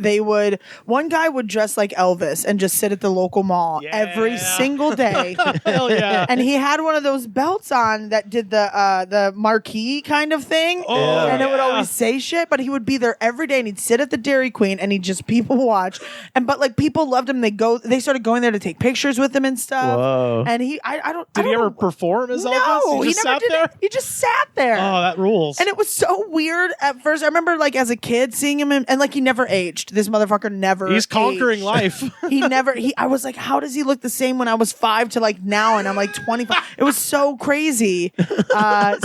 one guy would dress like Elvis and just sit at the local mall every single day. Hell yeah. And he had one of those belts on that did the marquee kind of thing. Oh, and it would yeah. always say shit, but he would be there every day and he'd sit at the Dairy Queen and he'd just people watch. But like people loved him. They started going there to take pictures with him and stuff. Whoa. And I don't Did I he don't ever know- perform as No, Elvis? he just never sat did there? it. He just sat there. Oh, that rules. And it was so weird at first. I remember like as a kid seeing him and like he never aged. This motherfucker never He's conquering aged. life. I was like, how does he look the same when I was 5 to like now and I'm like 25? It was so crazy.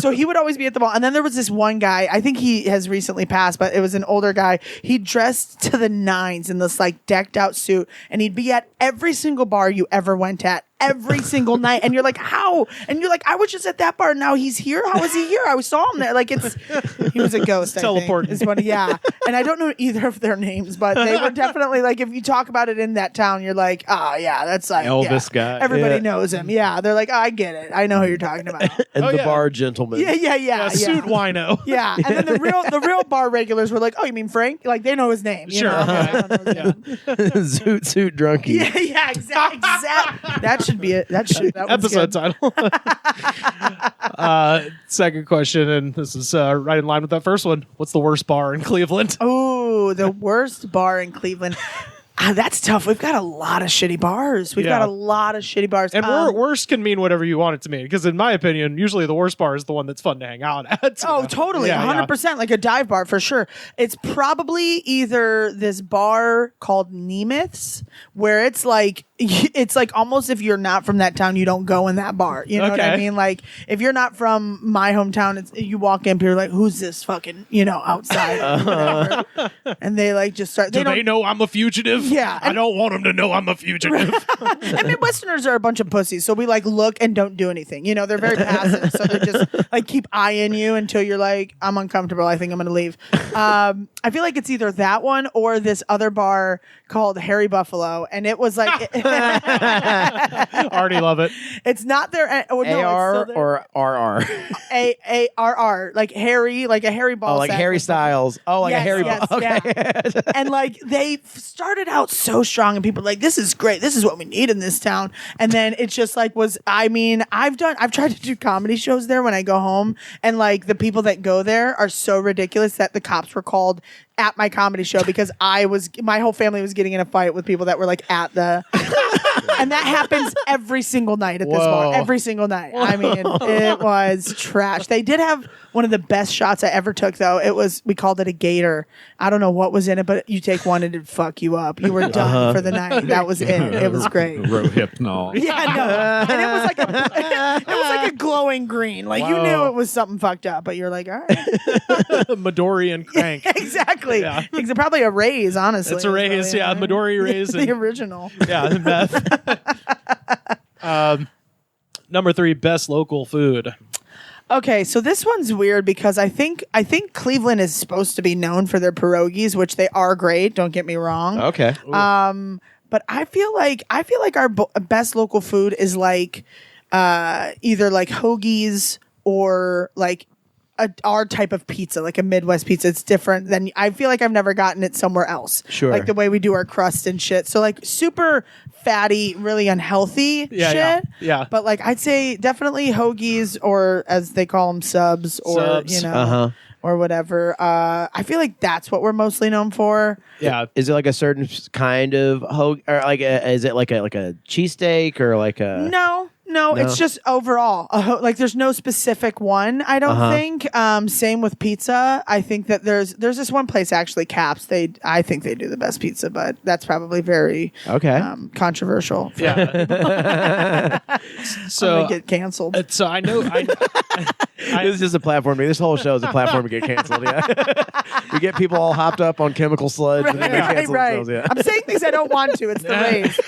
So he would always be at the mall. And then there was this one guy, I think he has recently passed, but it was an older guy. He dressed to the nines in this like decked out suit and he'd be at every single bar you ever went at. Every single night, and you're like, how? And you're like, I was just at that bar. And now he's here. How is he here? I saw him there. Like he was a ghost. Teleporting. It's funny, yeah. And I don't know either of their names, but they were definitely like, if you talk about it in that town, you're like, oh yeah, that's like Elvis yeah. guy. Everybody Yeah. knows him. Yeah, they're like, oh, I get it. I know who you're talking about. And Oh, the yeah. bar gentleman. Yeah. Suit wino. Yeah, and then the real bar regulars were like, "Oh, you mean Frank?" Like they know his name. You Sure. know? Okay. Yeah. Zoot drunkie. Yeah, exactly. That should be it. That one's Episode good. title. Second question, and this is right in line with that first one. What's the worst bar in Cleveland? Oh, the worst bar in Cleveland. That's tough. We've got a lot of shitty bars. We've Yeah. got a lot of shitty bars. And worst can mean whatever you want it to mean. Because in my opinion, usually the worst bar is the one that's fun to hang out at. Oh, totally. Yeah, 100%. Like a dive bar for sure. It's probably either this bar called Nemeth's where it's like almost if you're not from that town, you don't go in that bar. You know what I Okay. mean? Like if you're not from my hometown, you walk in, people are like, who's this fucking, outside? And they like just start. Do they know I'm a fugitive? Yeah. I don't want them to know I'm a fugitive. And Midwesterners are a bunch of pussies, so we like look and don't do anything. You know, they're very passive, so they just like keep eyeing you until you're like, I'm uncomfortable. I think I'm going to leave. I feel like it's either that one or this other bar called Harry Buffalo, and it was like Already love it. it's not their no, AR or RR? ARR, like Harry, like a Harry ball. Oh, like sack Harry with- Styles. Oh, like a Harry yes, ball. Okay. yeah. And like they started out so strong, and people were like, this is great. This is what we need in this town. And then it's just like I've tried to do comedy shows there when I go home, and like the people that go there are so ridiculous that the cops were called at my comedy show because my whole family was getting in a fight with people that were like at the and that happens every single night at this bar. Every single night. I mean, it was trash. They did have one of the best shots I ever took, though. We called it a gator. I don't know what was in it, but you take one and it'd fuck you up. You were done for the night. That was it. It was great. Rohypnol. Yeah, no. And it was like a glowing green. Like you knew it was something fucked up, but you're like, all right. Midori and Crank. Exactly. Yeah. It's probably a raise, honestly. It's a raise, yeah. Midori raise. The original. Yeah, the meth. Number 3, best local food. Okay, so this one's weird because I think Cleveland is supposed to be known for their pierogies, which they are great. Don't get me wrong. Okay. But I feel like our best local food is like either like hoagies or like our type of pizza, like a Midwest pizza. It's different than I feel like I've never gotten it somewhere else. Sure. Like the way we do our crust and shit. So like super fatty, really unhealthy shit. Yeah. But like I'd say definitely hoagies or as they call them subs or Subs. or whatever. I feel like that's what we're mostly known for. Yeah. Is it like a certain kind of hoagie, or like is it like a cheesesteak or like a? No, it's just overall. Like there's no specific one, I don't think. Same with pizza. I think that there's this one place actually, Caps. I think they do the best pizza, but that's probably very controversial. Yeah. So get canceled. So I know This is just a platform. This whole show is a platform to get canceled. Yeah, we get people all hopped up on chemical sludge and then they cancel themselves. Yeah, I'm saying things I don't want to. It's the raise.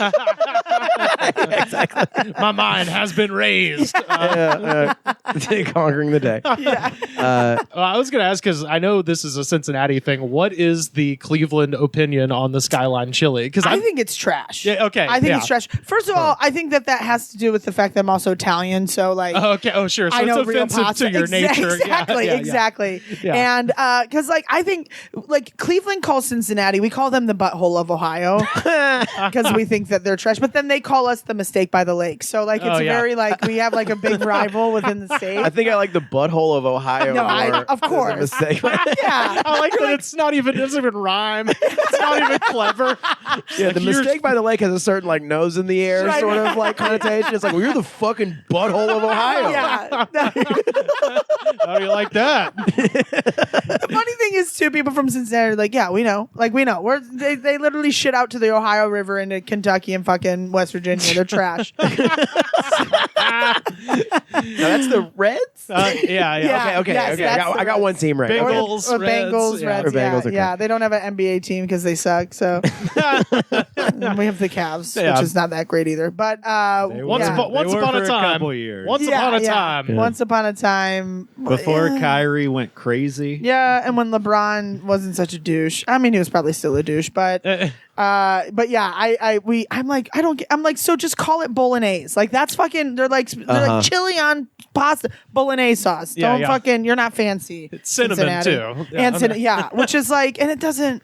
exactly. my mind has been raised. Conquering the day. Yeah. I was going to ask, because I know this is a Cincinnati thing. What is the Cleveland opinion on the Skyline chili? Because I think it's trash. Yeah, okay, I think yeah. it's trash. First of all, I think that has to do with the fact that I'm also Italian. So like, okay, oh sure, so I know it's real offensive pasta. to your nature. Exactly, Yeah. exactly. Yeah. And because like I think like Cleveland calls Cincinnati, we call them the butthole of Ohio because we think that they're trash. But then they call us the mistake by the lake. So like it's very like we have like a big rival within the state. I think I like the butthole of Ohio. No, more of course. as a mistake. Yeah. I like that it doesn't even rhyme. It's not even clever. Yeah, Like the mistake by the lake has a certain like nose in the air Right. sort of like connotation. It's like, well, you're the fucking butthole of Ohio. Yeah. How do you like that? The funny thing is, too, people from Cincinnati are like, yeah, we know. Like, we know. They literally shit out to the Ohio River into Kentucky and fucking West Virginia. They're trash. No, that's the Reds? Yeah. Okay. Yes, I got one team right. Bengals. Okay. Or Bengals, yeah. Reds. Or Bengals, Yeah, okay. yeah, they don't have an NBA team because they suck. So and we have the Cavs, Yeah. which is not that great either. But Once yeah. upon a time. Once upon a time. Once upon a time. Before Yeah. Kyrie went crazy. Yeah, and when LeBron wasn't such a douche. I mean, he was probably still a douche, but yeah, I'm like, so just call it bolognese. Like that's fucking. They're like chili on pasta, bolognese sauce. Yeah, Don't yeah. fucking. You're not fancy. It's cinnamon, Cincinnati. too. And which is like, and it doesn't.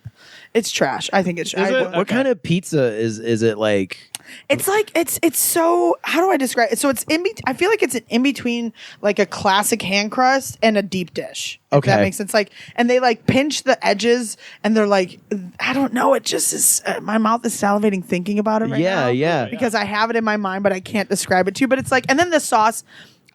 It's trash. I think it's. What kind of pizza is it like? It's like it's so. How do I describe it? So it's I feel like it's in between like a classic hand crust and a deep dish. If that Okay. makes sense. Like, and they like pinch the edges, and they're like, I don't know. It just is. My mouth is salivating thinking about it right now. Yeah. Because I have it in my mind, but I can't describe it to you. But it's like, and then the sauce.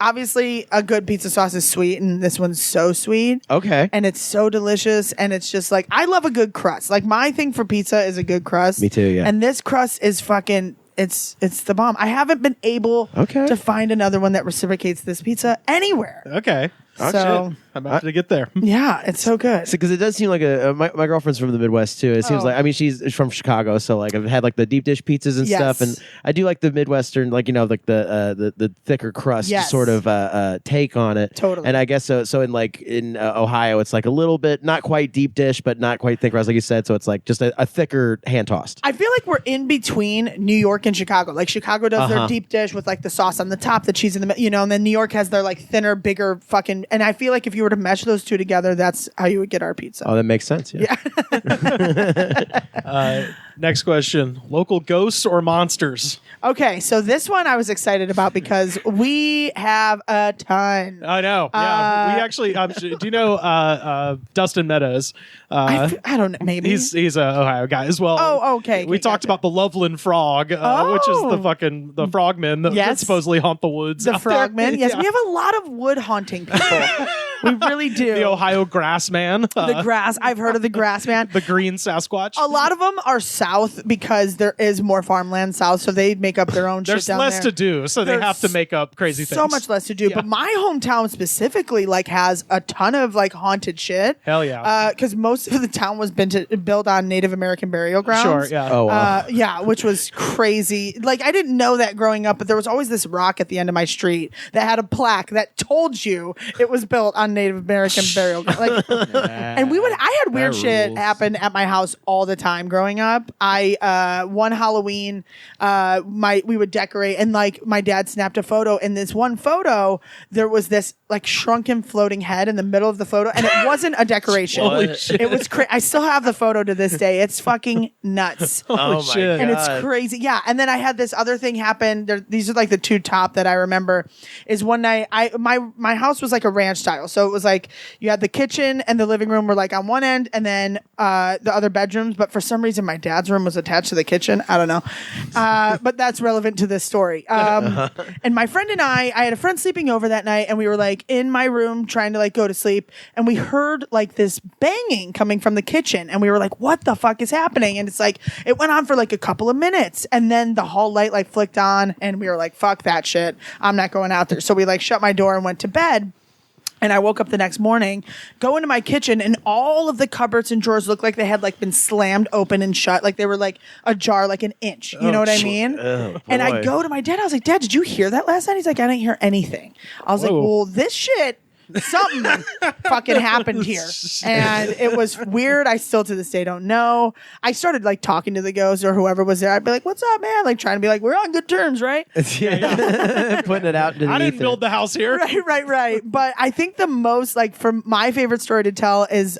Obviously, a good pizza sauce is sweet, and this one's so sweet. Okay. And it's so delicious, and it's just like I love a good crust. Like my thing for pizza is a good crust. Me too, yeah. And this crust is fucking. It's the bomb. I haven't been able Okay. to find another one that reciprocates this pizza anywhere. Okay. So I'm about to get there. yeah, it's so good. Because it does seem like my girlfriend's from the Midwest too. It seems like, I mean, she's from Chicago, so like I've had like the deep dish pizzas and stuff, and I do like the Midwestern, like like the thicker crust sort of take on it. Totally. And I guess so in Ohio, it's like a little bit not quite deep dish, but not quite thick crust, like you said. So it's like just a thicker hand tossed. I feel like we're in between New York and Chicago. Like Chicago does their deep dish with like the sauce on the top, the cheese in the middle, and then New York has their like thinner, bigger fucking. And I feel like if you were to mesh those two together, that's how you would get our pizza. Oh, that makes sense. Yeah. Next question: local ghosts or monsters? Okay, so this one I was excited about because we have a ton. I know. Yeah, we actually. Do you know Dustin Meadows? I don't know. Maybe he's a Ohio guy as well. Oh, okay. We talked about the Loveland Frog, which is the frogmen that supposedly haunt the woods. The out frogmen. there. Yes, Yeah. we have a lot of wood haunting people. We really do. The Ohio Grassman. The grass. I've heard of the Grassman. The Green Sasquatch. A lot of them are south because there is more farmland south, so they make up their own shit There's down less there. to do, so they There's have to make up crazy things. So much less to do. Yeah. But my hometown specifically like has a ton of like haunted shit. Hell yeah. Because most of the town was built on Native American burial grounds. Sure, yeah. Oh, wow. Yeah, which was crazy. Like I didn't know that growing up, but there was always this rock at the end of my street that had a plaque that told you it was built on Native American burial ground. Like, and I had weird shit happen at my house all the time growing up. One Halloween, we would decorate, and like my dad snapped a photo. In this one photo, there was this like shrunken floating head in the middle of the photo, and it wasn't a decoration. Holy shit. It was I still have the photo to this day. It's fucking nuts. Holy shit. And it's crazy. Yeah. And then I had this other thing happen. These are like the two top that I remember. Is one night my house was like a ranch style. So it was like you had the kitchen and the living room were like on one end, and then the other bedrooms. But for some reason my dad's room was attached to the kitchen. I don't know. But that's relevant to this story. And my friend and I had a friend sleeping over that night, and we were like in my room trying to like go to sleep, and we heard like this banging coming from the kitchen, and we were like, what the fuck is happening? And it's like it went on for like a couple of minutes, and then the hall light like flicked on, and we were like, fuck that shit, I'm not going out there. So we like shut my door and went to bed. And I woke up the next morning, go into my kitchen, and all of the cupboards and drawers looked like they had like been slammed open and shut, like they were like ajar, like an inch. You know what I mean? And I go to my dad. I was like, Dad, did you hear that last night? He's like, I didn't hear anything. I was like, well, this shit. Something fucking happened here, and it was weird. I still to this day don't know. I started like talking to the ghost or whoever was there. I'd be like, "What's up, man?" Like trying to be like, "We're on good terms, right?" Putting it out into the I didn't ether. build the house here. Right. But I think the most like for my favorite story to tell is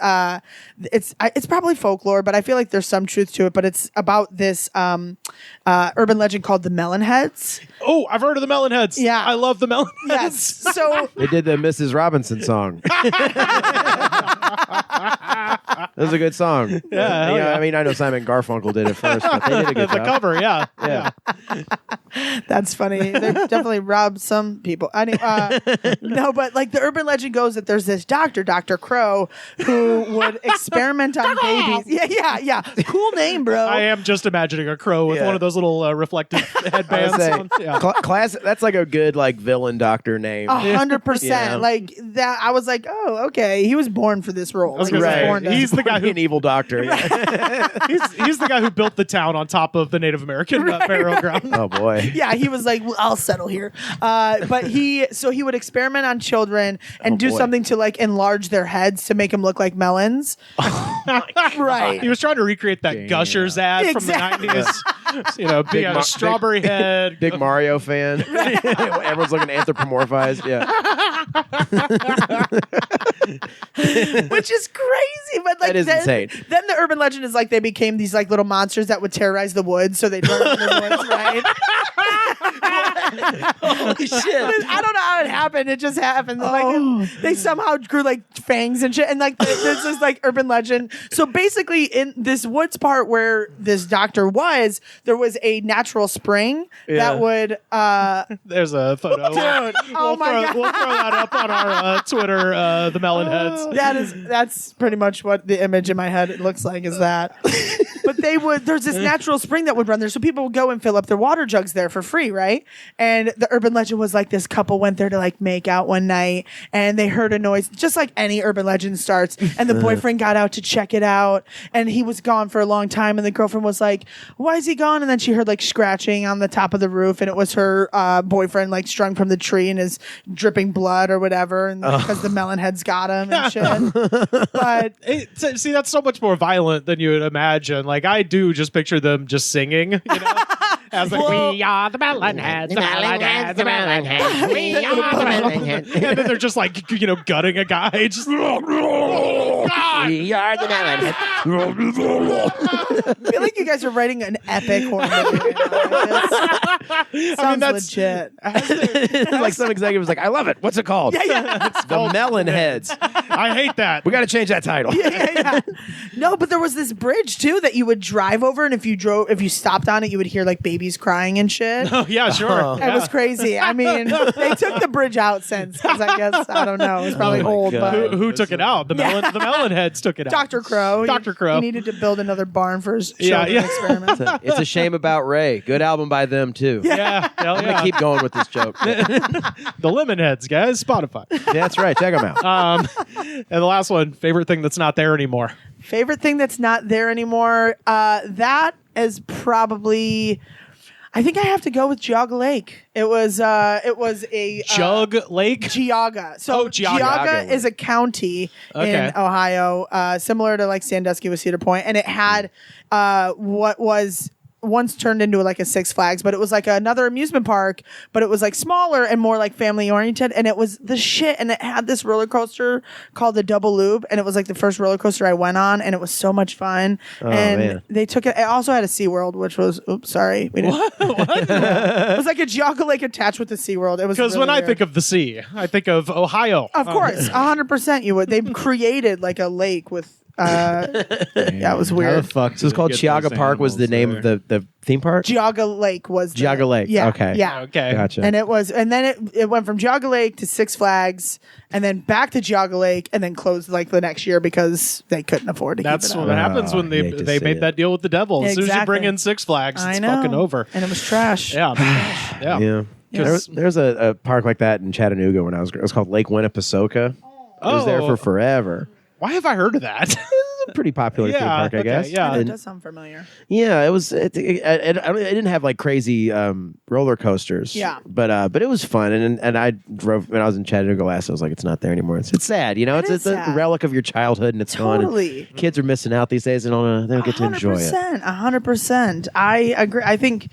it's probably folklore, but I feel like there's some truth to it. But it's about this urban legend called the Melonheads. Oh, I've heard of the Melonheads. Yeah. I love the Melonheads. Yes. So They did the Mrs. Robinson song. That was a good song. Yeah. I mean, I know Simon Garfunkel did it first, but they did a good The job. cover, yeah. Yeah. that's funny. They definitely robbed some people. No, but like the urban legend goes that there's this doctor, Dr. Crow, who would experiment on babies. Yeah. Cool name, bro. I am just imagining a crow with Yeah. one of those little reflective headbands on. Yeah. Class. That's like a good like villain doctor name. 100%. Yeah. Like that. I was like, oh, okay. He was born for this role. I was Like, gonna he was say, born to- he's the guy who an evil doctor. Yeah. he's the guy who built the town on top of the Native American burial ground. Oh boy. yeah, he was like, well, I'll settle here. But he would experiment on children and do boy. something to like enlarge their heads to make them look like melons. Right. He was trying to recreate that Damn. Gushers ad Exactly. from the 90s. You know, being a Mar- strawberry head. Big Mario fan. Everyone's looking anthropomorphized. Yeah. Which is crazy, but like That is insane. Then the urban legend is like they became these like little monsters that would terrorize the woods, so they'd run in the woods, right? Holy shit. I don't know how it happened. It just happened. Like they somehow grew like fangs and shit, and like there's this like urban legend. So basically, in this woods part where this doctor was, there was a natural spring that would. There's a photo. Dude, oh my God. We'll throw that up on our Twitter, the Melonheads. That's pretty much what the image in my head looks like. Is that But there's this natural spring that would run there, so people would go and fill up their water jugs there for free, right? And the urban legend was like this couple went there to like make out one night, and they heard a noise, just like any urban legend starts. And the boyfriend got out to check it out, and he was gone for a long time. And the girlfriend was like, "Why is he gone?" And then she heard like scratching on the top of the roof, and it was her boyfriend like strung from the tree and is dripping blood or whatever, and because the Melonheads got him and shit. But See, that's so much more violent than you would imagine. Like, I do just picture them just singing, you know? As like, we are the Melonheads, the Melonheads, the Melonheads, we are the Melonheads. And then they're just like, you know, gutting a guy. Just, We are the Melonheads. I feel like you guys are writing an epic horror movie right now. Sounds legit. Like some executive was like, I love it. What's it called? It's The Melonheads. I hate that. We got to change that title. Yeah. No, but there was this bridge too that you would drive over, and if you stopped on it, you would hear like babies crying and shit. Oh, yeah, sure. It was crazy. I mean, they took the bridge out since, because I guess, I don't know, it was probably Oh my old. God. But Who took it out? The Melonheads took it out. Dr. Crow. Dr. Crow. He needed to build another barn for his Yeah, children yeah. experiment. It's a shame about Ray. Good album by them, too. Yeah, hell I'm going yeah. to keep going with this joke. The Lemonheads, guys. Spotify. That's right. Check them out. And the last one, favorite thing that's not there anymore. Favorite thing that's not there anymore? That is probably... I think I have to go with Geauga Lake. It was a Jug Lake? Geauga. So Geauga. Geauga is a county in Ohio, similar to like Sandusky with Cedar Point, and it had what was once turned into like a Six Flags, but it was like another amusement park, but it was like smaller and more like family oriented, and it was the shit. And it had this roller coaster called the Double Loop, and it was like the first roller coaster I went on, and it was so much fun. And man. they took it. It also had a SeaWorld, which was sorry, we didn't. It was like a Geauga Lake attached with the SeaWorld. It was Because really when I weird. think of the sea, I think of Ohio. Of course, 100% you would. They created like a lake with. Yeah, it was How weird. the fuck So it's called did we get Geauga those Park was the name animals of the theme park? Geauga Lake was Geauga Lake. Yeah, Okay. yeah. Okay. Gotcha. And then it went from Geauga Lake to Six Flags, and then back to Geauga Lake, and then closed like the next year because they couldn't afford to That's keep it what up. happens when I they hate to they see made it. that deal with the devil. As soon as you Exactly. bring in Six Flags, I it's know. fucking over. And it was trash. Yeah. Yeah. Yeah. There's a park like that in Chattanooga when I was. It was called Lake Winnipesaukee. It was there for forever. Why have I heard of that? It's a pretty popular theme Yeah, park, I okay, guess. yeah. It And- does sound familiar. yeah, it was. It didn't have like crazy roller coasters. Yeah. but it was fun. And I drove when I was in Chattanooga last. I was like, it's not there anymore. It's sad, you know. It It's is a sad. relic of your childhood, and it's gone. Totally. And kids are missing out these days. They don't get to enjoy it. 100%. I agree. I think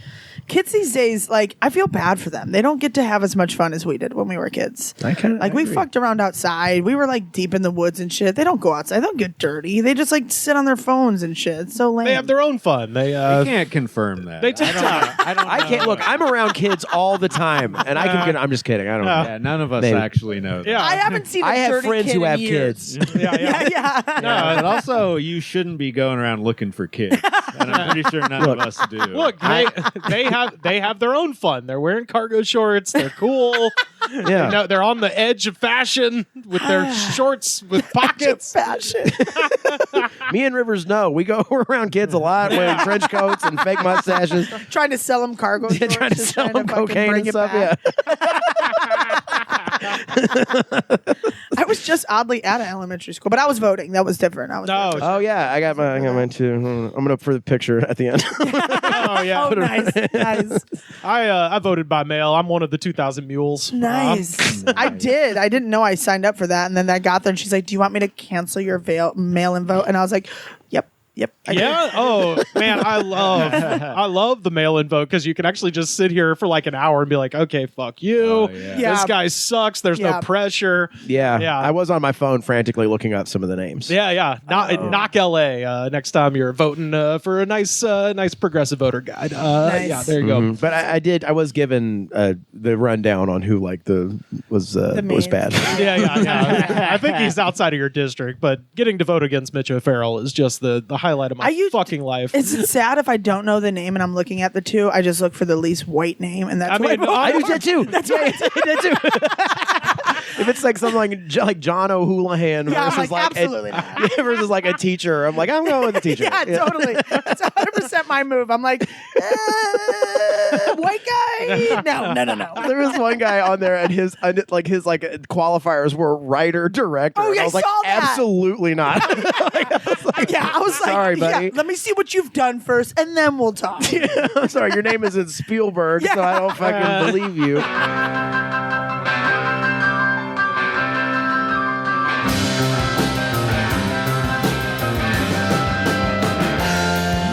kids these days, like, I feel bad for them. They don't get to have as much fun as we did when we were kids. We fucked around outside. We were like deep in the woods and shit. They don't go outside. They don't get dirty. They just like sit on their phones and shit. It's so lame. They have their own fun. They I can't confirm that. they take time. I can't look. I'm around kids all the time, and I can get. I'm just kidding. I don't. know. Yeah, none of us Maybe. actually know that. Yeah. I haven't seen. I a have dirty friends kid who in have years. kids. Yeah. Yeah. No, but also you shouldn't be going around looking for kids, and I'm pretty sure none of us do. Look, they have their own fun. They're wearing cargo shorts. They're cool. Yeah. No, they're on the edge of fashion with their shorts with pockets. Fashion. Me and Rivers know. We're around kids a lot, wearing trench coats and fake mustaches. Trying to sell them cargo. Yeah, trying to shorts, sell just them to fucking cocaine bring and it stuff. back. Yeah. I was just oddly at an elementary school, but I was voting. That was different. I was No. voting. Oh yeah, I got mine too. I'm gonna for the picture at the end. Oh yeah. Oh, nice, nice, I voted by mail. I'm one of the 2,000 mules. nice. I did. I didn't know I signed up for that, and then I got there, and she's like, "Do you want me to cancel your mail-in vote?" And I was like, "Yep." I did. Yeah. Oh man, I love the mail-in vote because you can actually just sit here for like an hour and be like, okay, fuck you. Oh, yeah. Yeah. This guy sucks. There's Yeah. no pressure. Yeah, Yeah. I was on my phone frantically looking up some of the names. Yeah. Knock LA. Next time you're voting for a nice progressive voter guide. Nice. Yeah, there you go. Mhm. But I was given the rundown on who was mains. bad. Yeah. I think he's outside of your district, but getting to vote against Mitch O'Farrell is just the highlight of my fucking life. Is it sad if I don't know the name and I'm looking at the two? I just look for the least white name, and that's I what mean, I vote I for. do that too. That's right. I did that too. if it's like something like John O'Houlihan Yeah, I'm versus like, like absolutely not. versus like a teacher, I'm like, I'm going with the teacher. Yeah, totally. That's 100% my move. I'm like, white guy. No. There was one guy on there, and his qualifiers were writer director. Oh, yeah, I was I like, saw that. absolutely not. I was like, sorry, buddy. let me see what you've done first, and then we'll talk. I'm sorry, your name isn't Spielberg, so I don't fucking believe you.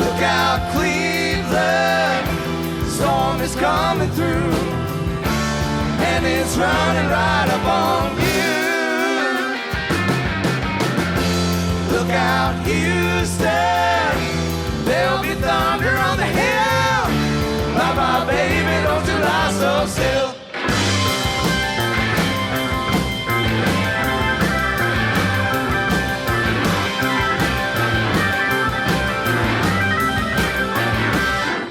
Look out, Cleveland, storm is coming through, and it's running right up on you. Look out, Houston, there'll be thunder on the hill. Bye-bye, baby, don't you lie so still.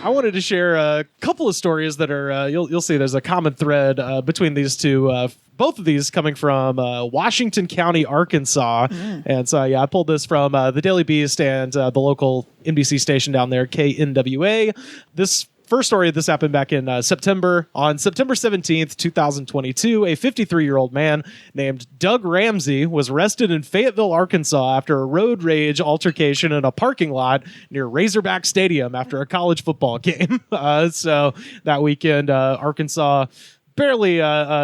I wanted to share a couple of stories that are you'll see there's a common thread between these two. Both of these coming from Washington County, Arkansas. And so, I pulled this from the Daily Beast and the local NBC station down there, KNWA. This first story, this happened back in September. On September 17th, 2022, a 53-year-old man named Doug Ramsey was arrested in Fayetteville, Arkansas after a road rage altercation in a parking lot near Razorback Stadium after a college football game. So that weekend, Arkansas barely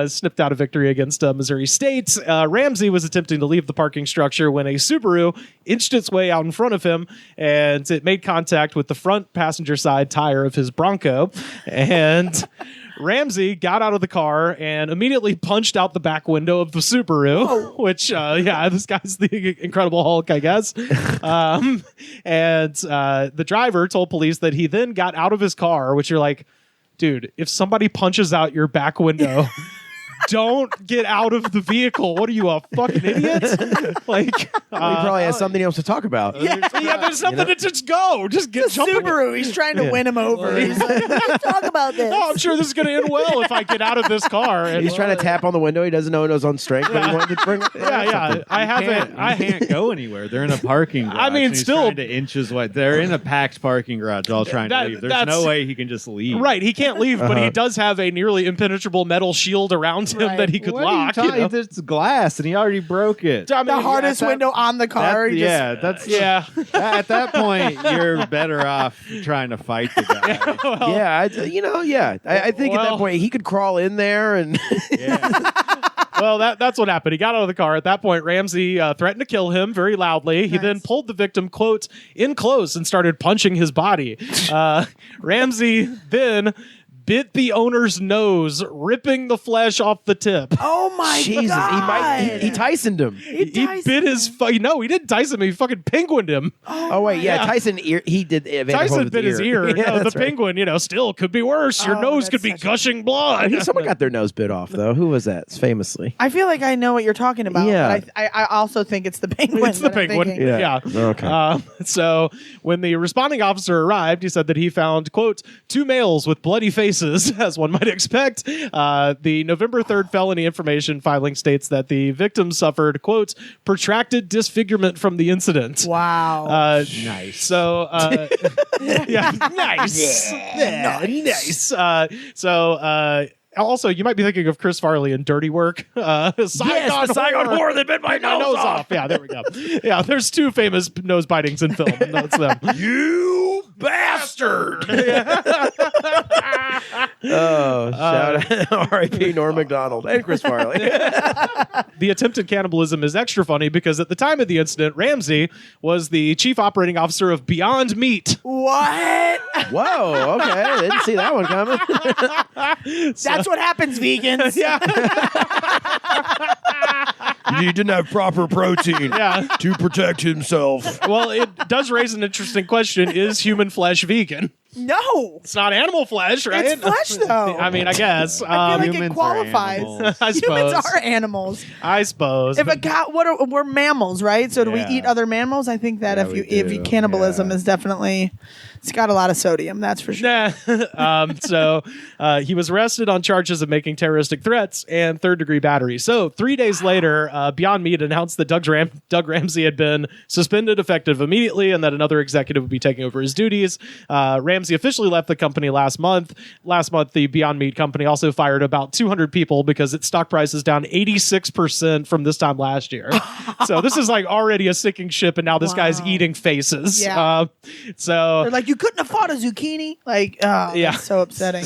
snipped out a victory against Missouri State. Ramsey was attempting to leave the parking structure when a Subaru inched its way out in front of him, and it made contact with the front passenger side tire of his Bronco. And Ramsey got out of the car and immediately punched out the back window of the Subaru, which, this guy's the Incredible Hulk, I guess. And the driver told police that he then got out of his car, which you're like, dude, if somebody punches out your back window, don't get out of the vehicle. What are you, a fucking idiot? Like, He probably has something else to talk about. there's something to just go. Just get jumping. Subaru, he's trying to win him over. He's like, let's talk about this. Oh, I'm sure this is going to end well if I get out of this car. And, He's trying to tap on the window. He doesn't know it was on strength, but he wanted to bring. I can't go anywhere. They're in a parking garage. I mean, and he's still- trying to inch his way. They're in a packed parking garage, all trying to leave. There's that's- no way he can just leave. Right, he can't leave, but he does have a nearly impenetrable metal shield around him Right. that he could What are you lock. talking- It's glass, and he already broke it. I mean, The hardest window on the car. he just- That's Yeah. At that point, you're better off trying to fight the guy. I think at that Well- point he could crawl in there and. Well, that's what happened. He got out of the car. At that point, Ramsey threatened to kill him very loudly. He then pulled the victim, quote, in close and started punching his body. Ramsey then bit the owner's nose, ripping the flesh off the tip. Oh my Jesus, God. he Tysoned him. He bit his... No, he didn't Tyson him. He fucking penguined him. Oh wait, yeah, Tyson he did. Tyson bit his ear. Yeah, No, the that's right. penguin, still could be worse. Your nose that's could be such a- gushing blood. Someone got their nose bit off though. Who was that? Famously. I feel like I know what you're talking about. Yeah. But I also think it's the penguin. It's the that I'm penguin. thinking. Yeah. Okay. So when the responding officer arrived, he said that he found, quote, 2 males with bloody faces, as one might expect. The November 3rd felony information filing states that the victim suffered, quote, protracted disfigurement from the incident. Wow. Nice. So, yeah, nice. Nice. Also, you might be thinking of Chris Farley in Dirty Work. the Saigon whore that bit my nose off. Yeah, there we go. Yeah, there's 2 famous nose bitings in film. And that's them. You bastard! Shout out R.I.P. Norm Macdonald and Chris Farley. The attempted cannibalism is extra funny because at the time of the incident, Ramsey was the chief operating officer of Beyond Meat. What? Whoa, okay, didn't see that one coming. That's what happens, vegans. Yeah. He didn't have proper protein Yeah. to protect himself. Well, it does raise an interesting question. Is human flesh vegan? No. It's not animal flesh, right? It's flesh, though. I mean, I guess. I feel like humans it are qualifies. animals. I suppose. Humans are animals. I suppose. If a cow, we're mammals, right? So do we Yeah. eat other mammals? I think that Yeah, if we you do. cannibalism Yeah. is definitely It's got a lot of sodium, that's for sure. So he was arrested on charges of making terroristic threats and third-degree battery. So 3 days later, Beyond Meat announced that Doug Ramsey had been suspended effective immediately and that another executive would be taking over his duties. Ramsey officially left the company last month. Last month, the Beyond Meat company also fired about 200 people because its stock price is down 86% from this time last year. So this is like already a sinking ship, and now this guy's eating faces. Yeah. So They're like, you couldn't have fought a zucchini? Like, that's so upsetting.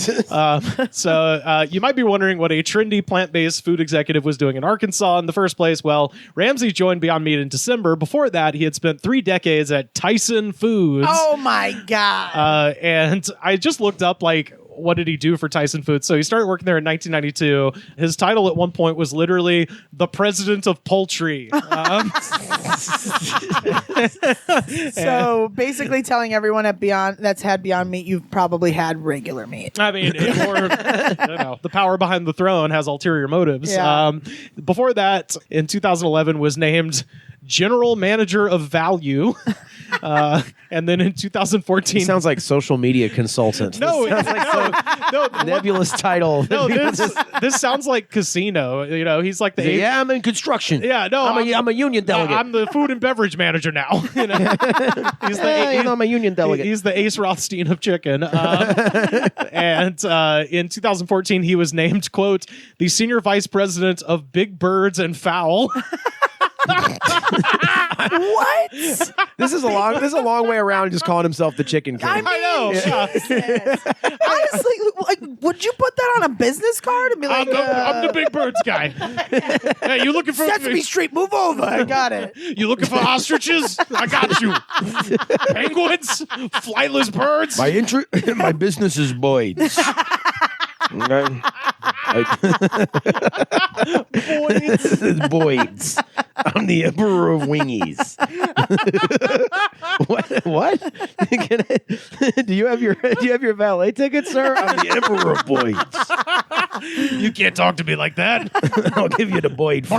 So you might be wondering what a trendy plant-based food executive was doing in Arkansas in the first place. Well, Ramsey joined Beyond Meat in December. Before that, he had spent 3 decades at Tyson Foods. Oh my God. And I just looked up, like, what did he do for Tyson Foods? So he started working there in 1992. His title at one point was literally the president of poultry. So basically telling everyone at that's had Beyond Meat, you've probably had regular meat. I mean, the power behind the throne has ulterior motives. Yeah. Before that, in 2011, was named General Manager of Value. And then in 2014... He sounds like social media consultant. No, This sounds like some nebulous title. No, this sounds like casino. You know, he's like the... Yeah, I'm in construction. Yeah, no, I'm a union delegate. I'm the food and beverage manager now. You know? I'm a union delegate. He's the Ace Rothstein of chicken. And in 2014, he was named, quote, the senior vice president of Big Birds and Fowl. What? This is a long way around just calling himself the Chicken King. I mean, I know. Jesus. Honestly, like, would you put that on a business card and be like, I'm the Big Birds guy. Hey, you looking for Sesame Street, move over. I got it. You looking for ostriches? I got you. Penguins? Flightless birds? My business is Boyds. Okay. Boyds. I'm the Emperor of Wingies. What? Do you have your valet ticket, sir? I'm the Emperor of Boyds. You can't talk to me like that. I'll give you the Boyd free.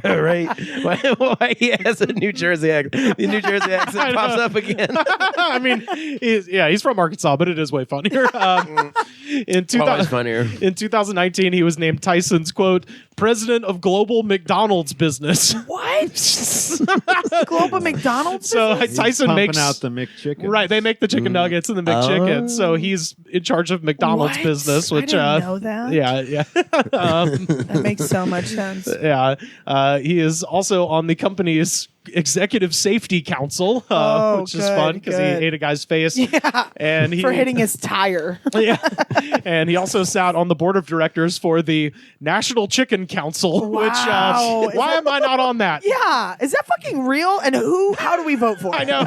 Right? Why he has a New Jersey accent? The New Jersey accent pops up again. I mean, he's from Arkansas, but it is way funnier. In Funnier. In 2019, he was named Tyson's, quote, president of global McDonald's business. What? Global McDonald's? So business? Tyson pumping makes out the McChicken. Right, they make the chicken nuggets and the McChicken. So he's in charge of McDonald's What? business, which I didn't know that. Yeah. That makes so much sense. Yeah. He is also on the company's Executive Safety Council, which is fun because he ate a guy's face. Yeah. And for hitting his tire. Yeah. And he also sat on the board of directors for the National Chicken Council, Wow. which why am I not on that? Yeah. Is that fucking real? And how do we vote for it? I know.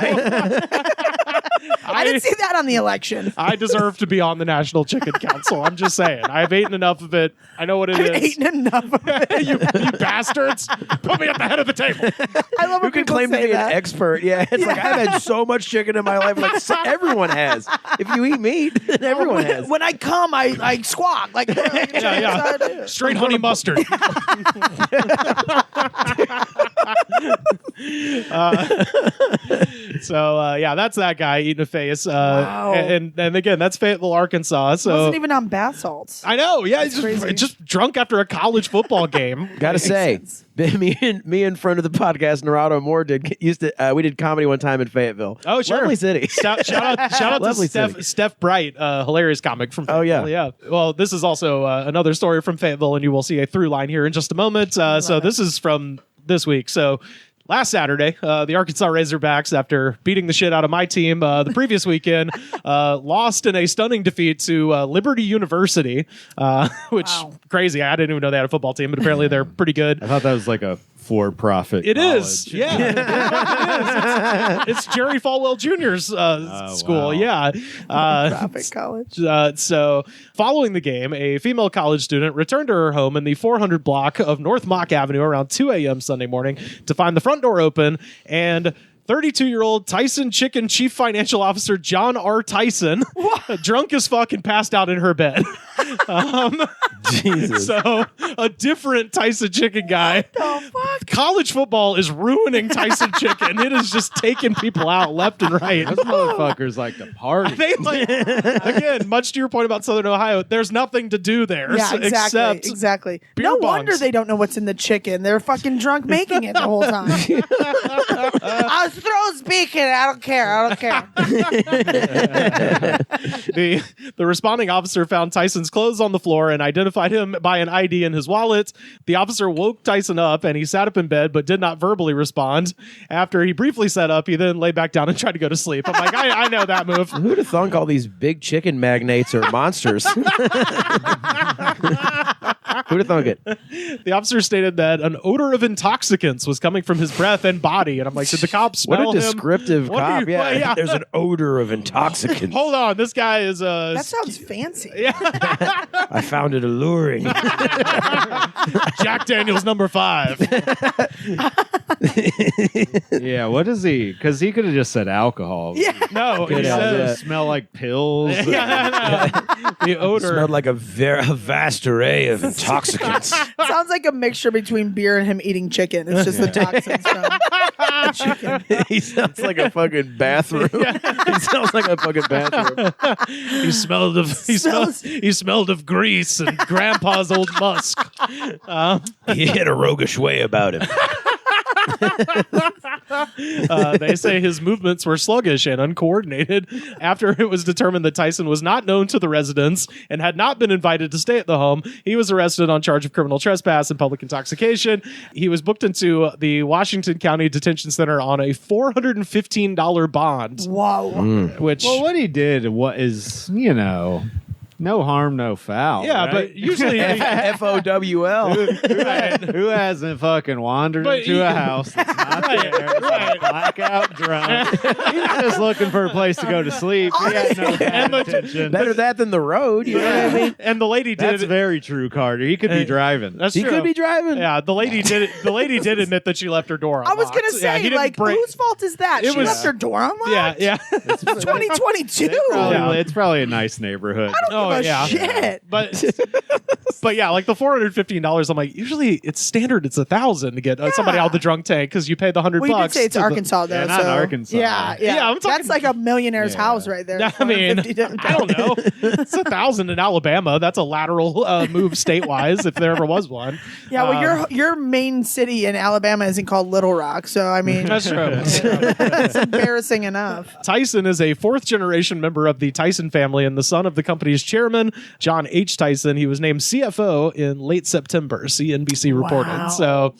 I didn't see that on the election. I deserve to be on the National Chicken Council. I'm just saying. I've eaten enough of it. I know what it I've is. eaten enough of it. you bastards. Put me at the head of the table. I love Who when can people claim to say be that. an expert? Yeah, it's like I've had so much chicken in my life. Like everyone has. If you eat meat, then everyone has. When I come, I squawk. Like, Yeah. Straight honey mustard. That's that guy eating a face. Wow. And again, that's Fayetteville, Arkansas. So wasn't even on bath salts. I know. Yeah, he's crazy. just drunk after a college football game. Gotta say, sense. me and friend of the podcast, Narado Moore, we did comedy one time in Fayetteville. Oh, sure. Lovely city. Shout out to Lovely city. Steph Bright, hilarious comic from Fayetteville. Oh, yeah. Well, this is also another story from Fayetteville, and you will see a through line here in just a moment. So this is from this week. So last Saturday, the Arkansas Razorbacks, after beating the shit out of my team the previous weekend, lost in a stunning defeat to Liberty University, which crazy. I didn't even know they had a football team, but apparently they're pretty good. I thought that was like a for-profit It college. is, yeah. It is. It's Jerry Falwell Jr.'s school, wow. yeah. Traffic college. So, following the game, a female college student returned to her home in the 400 block of North Mock Avenue around 2 a.m. Sunday morning to find the front door open and 32-year-old Tyson Chicken Chief Financial Officer John R. Tyson, drunk as fuck and passed out in her bed. Jesus. So a different Tyson Chicken guy. The fuck? College football is ruining Tyson Chicken. It is just taking people out left and right. Those motherfuckers like to party. They again, much to your point about Southern Ohio, there's nothing to do there Yeah, exactly. except Exactly. beer No bongs. wonder they don't know what's in the chicken. They're fucking drunk making it the whole time. I'll throw speaking. I don't care. I don't care. The responding officer found Tyson's clothes on the floor and identified him by an ID in his wallet. The officer woke Tyson up and he sat up in bed but did not verbally respond. After he briefly sat up, he then lay back down and tried to go to sleep. I'm like, I know that move. Who'd have thunk all these big chicken magnates are monsters? Who'd have thunk it? The officer stated that an odor of intoxicants was coming from his breath and body. And I'm like, did the cops smell What a him? descriptive What are cop. you- Yeah. There's an odor of intoxicants. Hold on, this guy is That sounds fancy. I found it alluring. Jack Daniels number 5. Yeah, what is he? Because he could have just said alcohol. Yeah. No, he Good idea. says Smell like pills. the odor. Smelled like a vast array of intoxicants. Sounds like a mixture between beer and him eating chicken. It's just the toxins from the chicken. He sounds like a fucking bathroom. He sounds like a fucking bathroom. He smelled of grease and Grandpa's old musk. He had a roguish way about him. They say his movements were sluggish and uncoordinated. After it was determined that Tyson was not known to the residents and had not been invited to stay at the home, he was arrested on charge of criminal trespass and public intoxication. He was booked into the Washington County Detention Center on a $415 bond, Whoa. which... Well, what he did is, no harm, no foul. yeah, right? but usually... FOWL. Who hasn't fucking wandered But into a house that's not there, blackout drunk? He's just looking for a place to go to sleep. He had no bad intention. Better that than the road. You know what I mean? And the lady did... That's very true, Carter. He could be driving. That's He true. could be driving. Yeah, the lady did. The lady did admit that she left her door I unlocked. was going to Yeah, say, he didn't like, break- whose fault is that? It She was- left her door unlocked? Yeah. It's 2022. It's probably a nice neighborhood. Oh, Give a yeah. shit. But yeah, like the $415. I'm like, usually it's standard. It's $1,000 to get somebody out of the drunk tank because you pay the $100. Well, you did say it's to the- Arkansas, though. Yeah, not so. Arkansas. Yeah, yeah. Yeah, I'm talking- That's like a millionaire's Yeah. house right there. I mean, $450. I don't know. It's $1,000 in Alabama. That's a lateral move state-wise, if there ever was one. Yeah, well, your main city in Alabama isn't called Little Rock, so I mean, That's true. it's embarrassing enough. Tyson is a fourth-generation member of the Tyson family and the son of the company's chairman, John H. Tyson. He was named CFO in late September, CNBC reported. Wow. So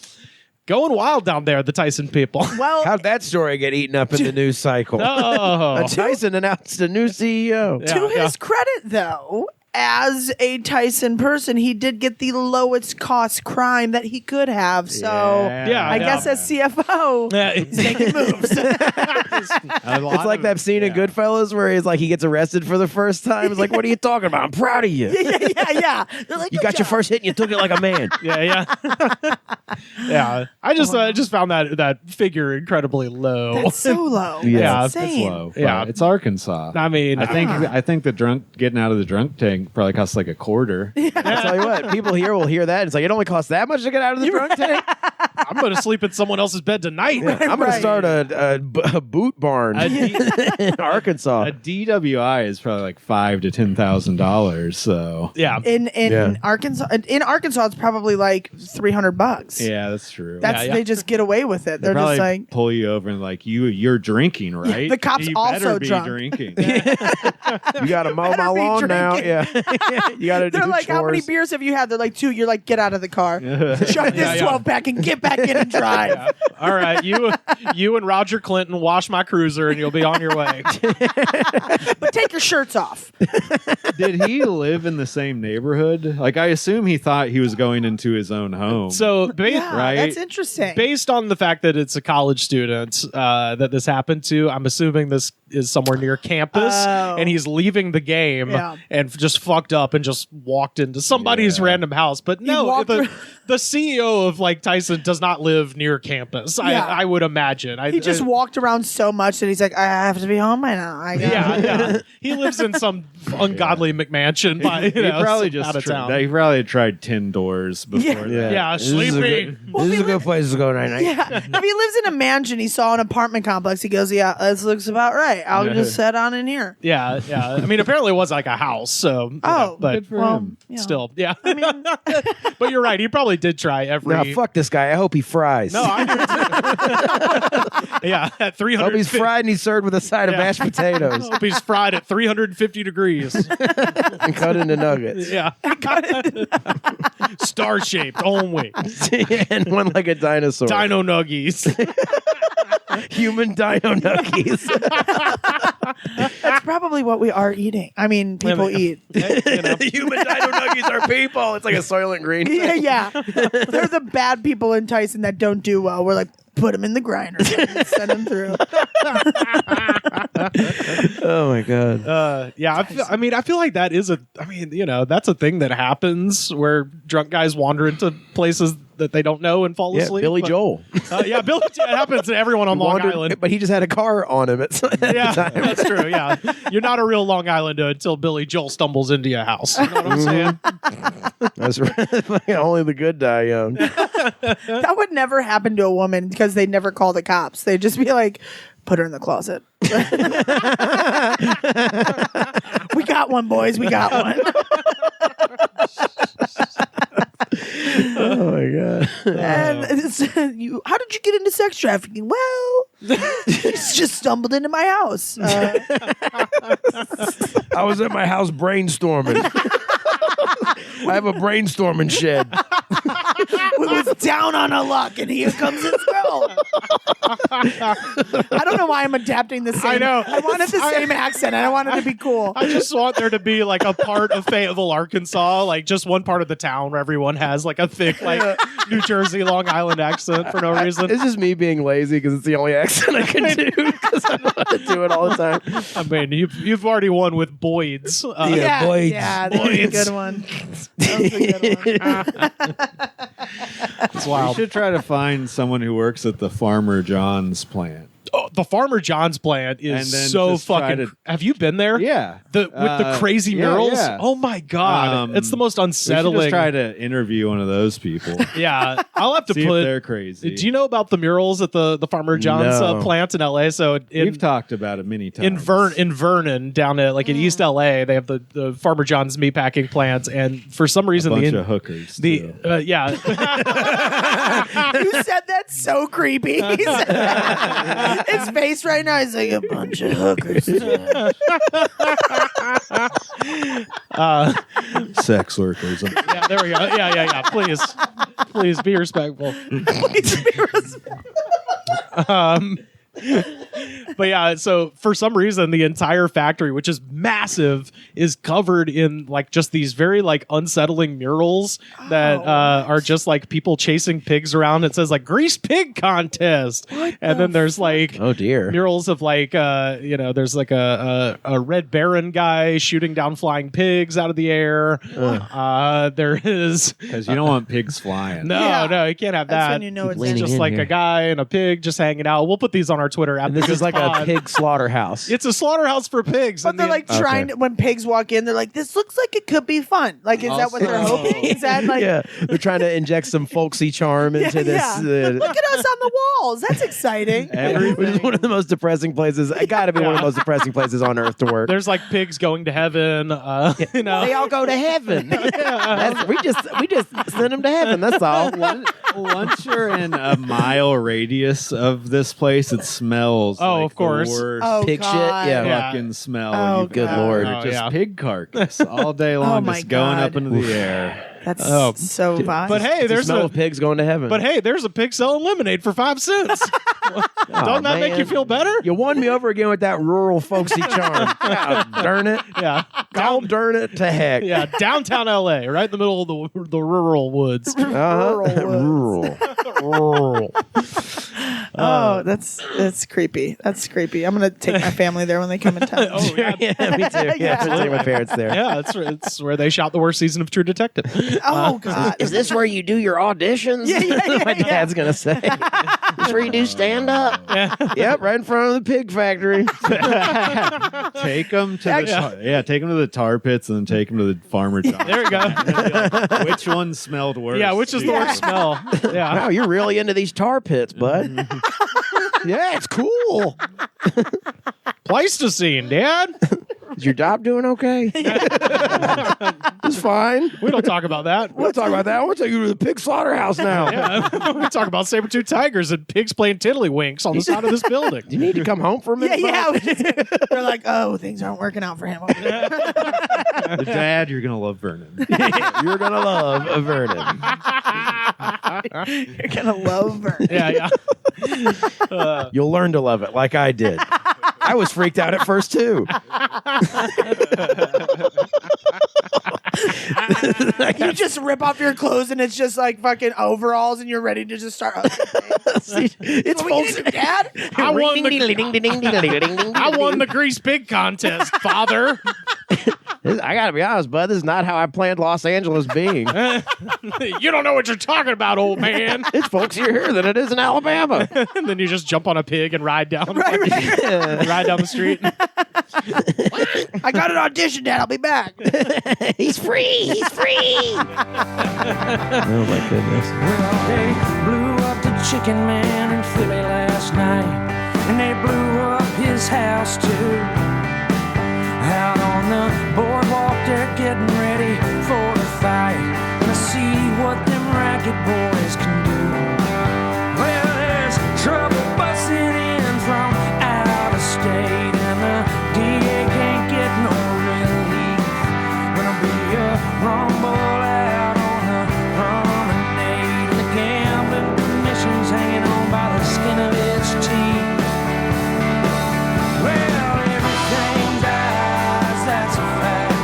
going wild down there, the Tyson people. Well, How'd that story get eaten up in the news cycle? Oh. Tyson announced a new CEO. Yeah, to yeah. his credit, though, as a Tyson person, he did get the lowest cost crime that he could have. So Yeah, I yeah. guess as CFO, Yeah, he's making moves. It's like that scene in Goodfellas where he's like he gets arrested for the first time. It's like, what are you talking about? I'm proud of you. yeah. They're like, You "Good got your job." first hit and you took it like a man. yeah. Yeah. I just found that figure incredibly low. That's so low. Yeah, That's it's insane. Low, but Yeah. it's Arkansas. I mean, I think the drunk getting out of the drunk tank probably costs like a quarter. I tell you what, people here will hear that. It's like it only costs that much to get out of the drunk tank. I'm going to sleep in someone else's bed tonight. I'm going to start a boot barn A D- in Arkansas. A DWI is probably like $5,000 to $10,000. So Yeah. In Yeah. Arkansas, it's probably like $300. yeah, that's true. That's Yeah. they just get away with it. They They're probably just like, pull you over and like you're drinking, right? the cops you also better be drunk. drinking. You got to mow my Better be lawn now. Yeah, you got to do they're like, chores. how many beers have you had? They're like, 2. You're like, get out of the car. Shut this 12 pack and get back in and drive. All right. You and Roger Clinton wash my cruiser and you'll be on your way. But take your shirts off. Did he live in the same neighborhood? Like, I assume he thought he was going into his own home. So, Yeah, Right? that's interesting. based on the fact that it's a college student that this happened to, I'm assuming this is somewhere near campus, Oh. and he's leaving the game Yeah. and just fucked up and just walked into somebody's Yeah. random house. But no, walked the CEO of like Tyson does not live near campus. Yeah. I would imagine. He just walked around so much that he's like, I have to be home by now. Yeah. He lives in some ungodly McMansion by He probably just out of town. he probably tried 10 doors before that. Yeah, sleeping. This is a good place to go tonight. Yeah. If he lives in a mansion, he saw an apartment complex. He goes, yeah, this looks about right. I'll just head on in here. Yeah. I mean, apparently it was like a house. So, but Good for him. still, yeah. I mean, But you're right. He probably did try every. Nah, fuck this guy. I hope he fries. No, I do. Yeah, at 300. hope he's fried and he's served with a side of mashed potatoes Hope he's fried at 350 degrees. and cut into nuggets. Yeah. Star shaped only. And one like a dinosaur. Dino nuggies. Human dino nuggies. that's probably what we are eating. I mean, people eat. Human dino nuggies are people. It's like a Soylent Green thing. Yeah. They're the bad people in Tyson that don't do well. We're like, put them in the grinder. Send them through. Oh my god. Yeah, I feel like that is that's a thing that happens where drunk guys wander into places that they don't know and fall Yeah, asleep. Billy but- Joel. Yeah, Billy. It happens to everyone on Long Island. But he just had a car on him at Yeah, the time. that's true. Yeah, you're not a real Long Islander until Billy Joel stumbles into your house. You know what I'm saying? That's right. Only the good die young. That would never happen to a woman because they'd never call the cops. They'd just be like, put her in the closet. We got one, boys. We got one. Oh my god. And how did you get into sex trafficking? Well, just stumbled into my house. I was at my house brainstorming. I have a brainstorming shed. We was down on our luck, and here comes its girl. I don't know why I'm adapting the same. I know. I wanted the same accent, and I wanted to be cool. I just want there to be like a part of Fayetteville, Arkansas, like just one part of the town where everyone has like a thick, like New Jersey, Long Island accent for no reason. It's just me being lazy because it's the only accent I can do because I know how to do it all the time. I mean, you've already won with Boyds. Yeah, Boyds. Yeah, that's a good one. That was a good one. It's We wild. should try to find someone who works at the Farmer John's plant. Oh, the Farmer John's plant And is then so just try fucking. to- Have you been there? Yeah. With the crazy yeah, murals. yeah. Oh my god, it's the most We should unsettling. just try to interview one of those people. Yeah, I'll have to See if put. they're crazy. Do you know about the murals at the Farmer John's No. plant in LA? So We've talked about it many times. in Vernon down at like in East LA, they have the Farmer John's meatpacking plant, and for some a reason bunch of hookers. too. yeah. You said that so creepy. He said that. His face right now is like a bunch of hookers. Sex workers. Yeah, there we go. Yeah. Please be respectful. But yeah, so for some reason, the entire factory, which is massive, is covered in like just these very like unsettling murals that are just like people chasing pigs around. It says like greased pig contest, and then there's like Oh dear. murals of like there's like a Red Baron guy shooting down flying pigs out of the air. There is Because you don't want pigs flying. no, you can't have That's that. when you know it's Leaning It's just in like here. a guy and a pig just hanging out. We'll put these on our Twitter. And this is like a pig slaughterhouse. It's a slaughterhouse for pigs. But and they're the- like trying to, when pigs walk in, they're like, this looks like it could be fun. Like, is that what they're Also- hoping? Is that like, yeah, they're trying to inject some folksy charm into this. Look at us on the walls. That's exciting. Which is one of the most depressing places. It got to be one of the most depressing places on earth to work. there's like pigs going to heaven. They all go to heaven. We just send them to heaven. That's all. Once you're in a mile radius of this place, it smells. Oh, like of course. the worst Oh, Pig shit? God. Yeah. fucking smell. Oh, you've good got. Lord. Just Oh, yeah. pig carcass all day long, my just going God. up into the air. That's Oh. so vile. But hey, The there's smell a of pigs going to heaven. there's a pig selling lemonade for 5 cents. Doesn't that make you feel better? You won me over again with that rural folksy charm. God darn it. Yeah. God darn it to heck. Yeah, downtown LA, right in the middle of the rural woods. Uh-huh. Rural Rural. Rural. Oh, that's creepy. That's creepy. I'm gonna take my family there when they come in town. Oh, yeah. Yeah, me too. Yeah, I'm gonna take my parents there. Yeah, it's where they shot the worst season of True Detective. Oh God. Is this where you do your auditions? My dad's gonna say. This where you do stand up? Yep, right in front of the pig factory. Take them to take them to the tar pits and then take them to the farmer shop. There you go. Which one smelled worse? Yeah, which is the worst smell? Yeah. Wow, you're really into these tar pits, bud. Yeah, it's cool. Pleistocene, Dad. Is your job doing okay? It's fine. We don't talk about that. We'll talk about that. I want to take you to the pig slaughterhouse now. Yeah, we talk about saber-tooth tigers and pigs playing tiddlywinks on the side of this building. Do you need to come home for a minute? We're like, oh, things aren't working out for him. Dad, you're gonna love Vernon. You're gonna love Vernon. You're gonna love Vernon. Yeah. You'll learn to love it, like I did. I was freaked out at first too. You just rip off your clothes and it's just like fucking overalls and you're ready to just start. It's folks, Dad. I won the grease pig contest, Father. I gotta be honest, bud. This is not how I planned Los Angeles being. You don't know what you're talking about, old man. It's folksier here than it is in Alabama. And then you just jump on a pig and ride down, Yeah. ride down the street. I got an audition, Dad. I'll be back. He's free. He's free. Oh my goodness. Well, they blew up the chicken man in Philly last night, and they blew up his house too. Out on the boardwalk, they're getting ready for the fight. Gonna see what them racket boys can do. Well, there's trouble busting in from out of state, and the DA can't get no relief. Gonna be a rumble out on the promenade, and the gambling commission's hanging on by the skin of its teeth. Well, everything dies, that's a fact.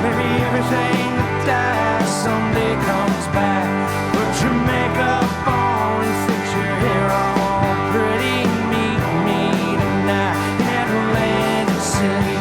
Maybe everything that dies someday comes back. Put your makeup on and fix your hair all pretty. Meet me tonight in Atlantic City.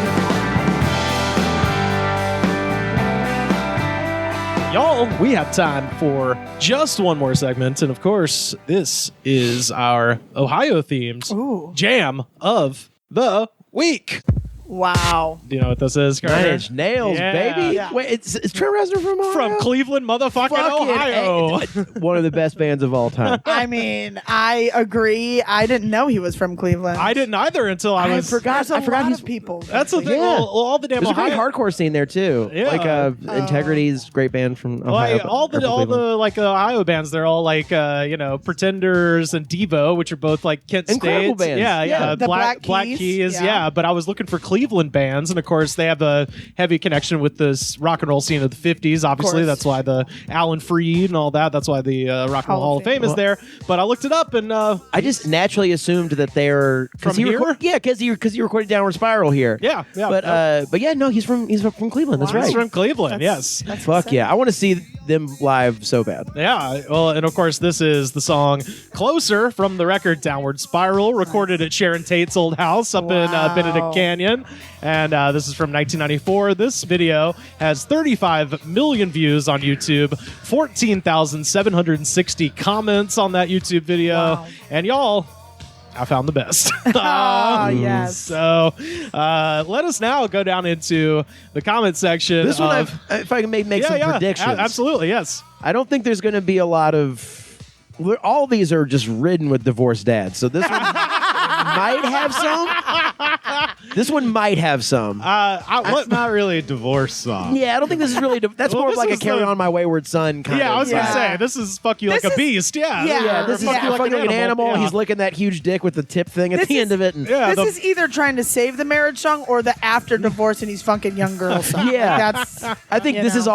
Y'all, we have time for just one more segment. And of course, this is our Ohio-themed Ooh. jam of the week. Wow. Do you know what this is, Carter? 9 Inch Nails, Yeah. baby. Yeah. Wait, it's Trent Reznor from Ohio? From Cleveland, motherfucking Fucking Ohio. One of the best bands of all time. I mean, I agree. I didn't know he was from Cleveland. I didn't either until I was. There's a lot he's of people. That's the thing. Yeah. Well, all the damn There's a great Ohio. hardcore scene there too. Yeah. Like Integrity's great band from Ohio. Like, all the like Ohio bands, they're all like Pretenders and Devo, which are both like Kent Incredible States. bands. Yeah. Yeah. The Black Keys. Keys, Yeah. yeah. But I was looking for Cleveland bands, and of course they have a heavy connection with this rock and roll scene of the 50s. Obviously, course. that's why the Alan Freed and all that. That's why the Rock and Roll Hall of Fame is there. But I looked it up, and I just naturally assumed that they're From here? because you recorded Downward Spiral here. yeah. But yeah, no, he's from Cleveland. That's He's right. from Cleveland. Yes. Fuck yeah, I want to see them live so bad. Yeah, well, and of course, this is the song Closer from the record Downward Spiral, recorded at Sharon Tate's old house up in Benedict Canyon. And this is from 1994. This video has 35 million views on YouTube, 14,760 comments on that YouTube video. Wow. And y'all, I found the best. Oh, yes. So let us now go down into the comment section. This one, of, if I can make some predictions. Absolutely, yes. I don't think there's going to be a lot of. All these are just ridden with divorced dads. So this one might have some. This one might have some. It's not really a divorce song. Yeah, I don't think this is really. That's Well, more of this like a is Carry the- On My Wayward Son kind of. Yeah, I was going to Yeah. say, this is fuck you This like a is- beast. Yeah. Yeah, This is Fuck you fucking like an animal. Yeah. He's licking that huge dick with the tip thing at This the is- end of it. And Yeah, This is either trying to save the marriage song or the after divorce and he's funking young girl song. Yeah. That's. I think you this is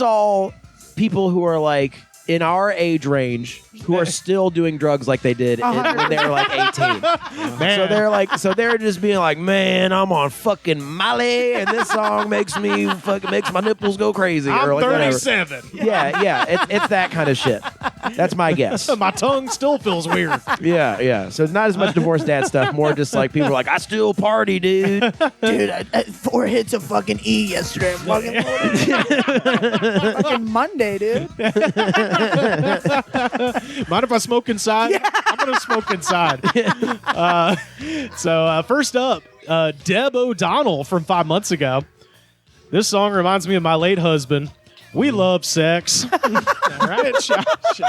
know. all people who are like in our age range who are still doing drugs like they did when they were like 18. Man. So they're just being like, man, I'm on fucking Molly, and this song makes my nipples go crazy. I'm or like whatever. 37. Yeah, it's that kind of shit. That's my guess. My tongue still feels weird. Yeah. So not as much divorced dad stuff, more just like people are like, I still party, dude. Dude, I 4 hits of fucking E yesterday. I'm fucking loaded. Fucking Monday, dude. Mind if I smoke inside? Yeah. I'm going to smoke inside. So first up, Deb O'Donnell from 5 months ago. This song reminds me of my late husband. We love sex. All right. Shout